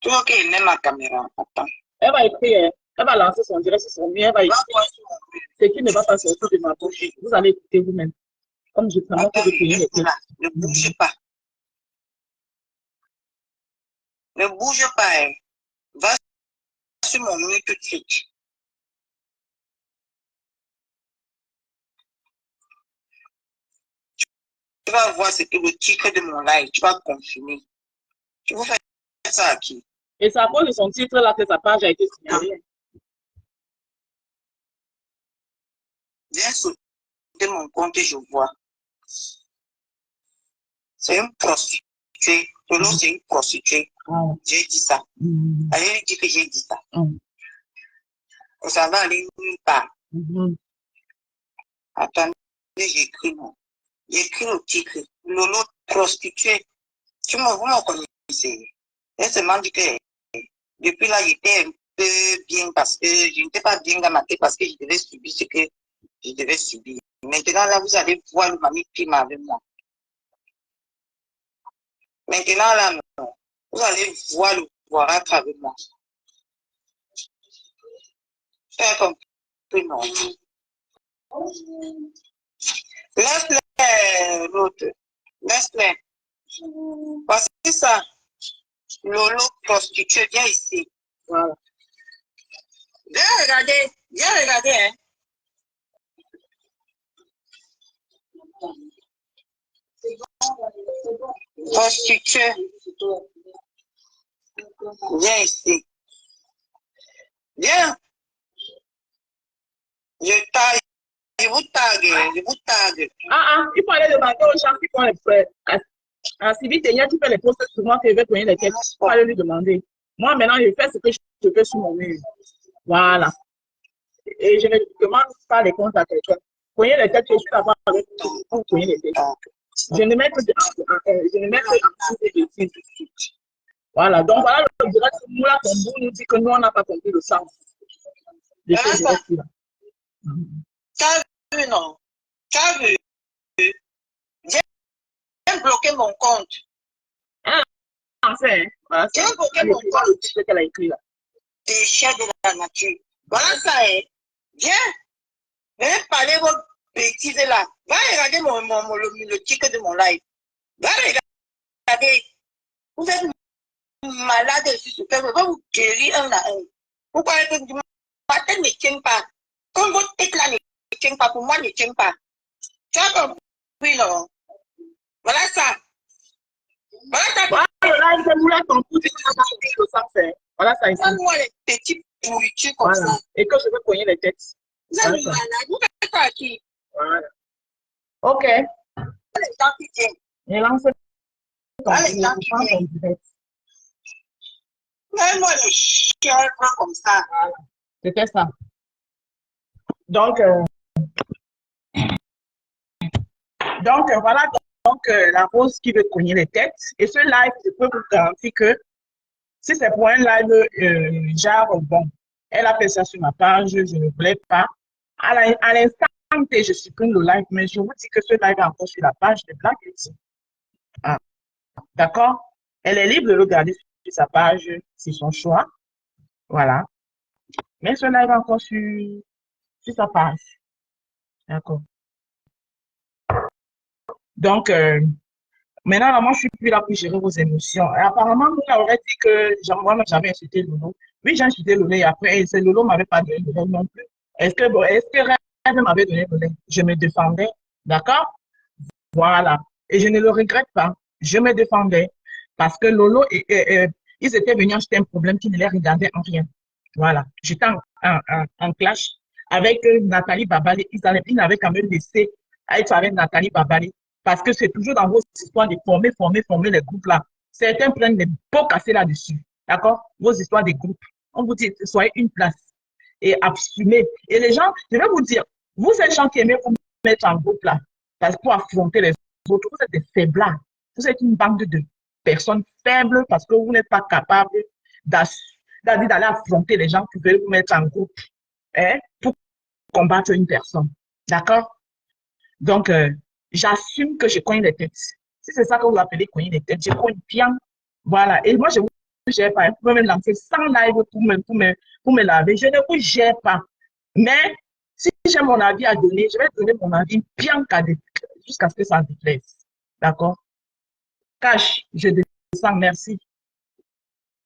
Tu vois qu'elle met ma caméra. Attends. Elle va écrire, elle va lancer son direct sur son mien, elle va écrire. Va-toi sur mon mur. Ce qui ne va pas sortir de ma bouche. Vous allez écouter vous-même. Comme je prends que Attends, de payer les reste têtes. là. Ne bouge pas. Ne bouge pas. Hein. Va sur mon mur tout de suite. Tu vas voir ce que le titre de mon live, tu vas confirmer. Tu veux faire ça à qui? Et c'est à cause de son titre là que sa page a été signalée. Viens sauter mon compte et je vois. C'est une prostituée. Lolo, c'est une prostituée. J'ai dit ça. Allez lui dire que j'ai dit ça. Et ça va aller nulle part. Attendez, j'écris non. J'écris le titre. Lolo, prostituée. Vous me connaissez. Elle se m'a dit que depuis là, j'étais un peu bien parce que je n'étais pas bien dans ma tête parce que je devais subir ce que je devais subir. Maintenant, là, vous allez voir le mami qui m'a avec moi. Maintenant, là, non. Vous allez voir le voir à travers moi. Fais compris, non. Laisse-les, l'autre. Laisse-les. Voici ça. Lolo, prostituée, viens ici. Voilà. Viens regarder, hein. Prostituée. Viens ici. Viens. Je vous tague. Il faut aller demander aux gens qui font les frais. À Sylvie Ténia, qui fait les posts sur moi, qui veut payer les têtes. Il faut aller lui demander. Moi, maintenant, je fais ce que je fais sur mon mur. Voilà. Et je ne demande pas les comptes à quelqu'un. Prenez les têtes, je suis là-bas avec vous pour prenez les têtes. Je ne mets que en dessous des bêtises. Voilà. Donc, voilà le direct. Moula Tombou nous dit que nous, on n'a pas compris le sens de ce direct-là. Tu as vu, non? Tu as vu? Viens bloquer mon compte. Enfin, voilà. Viens bloquer mon compte. Ce qu'elle a écrit là. Déchets de la nature. Voilà ça, hein. Viens. Viens parler vos bêtises là. Va regarder le titre de mon live. Va regarder. Vous êtes malade sur ce fait. Je vais vous guérir un à un. Pourquoi est-ce que ma tête ne tient pas? Comme votre tête là ne tient pas, pour moi ne tient pas. Tu as compris, non? Voilà ça. Voilà ça. Voilà, là, il fait Moula Tombou, c'est qu'on n'a pas compris le sens, hein. Voilà ça ici. Moi les petites pourritures comme Voilà. ça. Et que je veux cogner les têtes. Vous êtes malade. Vous faites ça à qui? Voilà. Ok. Les gens qui viennent. Et lance Les gens qui viennent. direct. Moi, le chien comme ça. Voilà. C'était ça. Donc, voilà. Donc, la rose qui veut cogner les têtes. Et ce live, je peux vous garantir que si c'est pour un live, genre, bon, elle a fait ça sur ma page, je ne voulais pas. À l'instant T, je supprime le live, mais je vous dis que ce live est encore sur la page de Black Beauty. Ah, d'accord? Elle est libre de le garder sur sa page, c'est son choix. Voilà. Mais ce live est encore sur sa page. D'accord. Donc, maintenant, là, moi, je suis plus là pour gérer vos émotions. Et apparemment, vous aurait dit que moi, j'avais insulté Lolo. Oui, j'ai insulté Lolo et après, Lolo ne m'avait pas donné le lait non plus. Est-ce que Rêve m'avait donné le lait? Je me défendais. D'accord? Voilà. Et je ne le regrette pas. Je me défendais. Parce que Lolo, ils étaient venus acheter un problème qui ne les regardait en rien. Voilà. J'étais en clash avec Nathalie Babali. Ils n'avaient qu'à me laisser être avec Nathalie Babali. Parce que c'est toujours dans vos histoires de former les groupes là. Certains prennent des pots cassés là-dessus. D'accord? Vos histoires de groupes. On vous dit, soyez une place et assumez. Et les gens, je vais vous dire, vous êtes gens qui aimez vous mettre en groupe là, parce que pour affronter les autres, vous êtes des faiblards. Vous êtes une bande de personnes faibles parce que vous n'êtes pas capable d'aller affronter les gens qui veulent vous mettre en groupe pour combattre une personne. D'accord? Donc, j'assume que je cogne les têtes. Si c'est ça que vous appelez cogner les têtes, je cogne bien. Voilà. Et moi, je vous j'ai pas, vous pouvez me lancer 100 live pour me laver. Je ne vous gère pas. Mais si j'ai mon avis à donner, je vais donner mon avis bien cadré jusqu'à ce que ça vous plaise. D'accord? Cash, je descends, merci.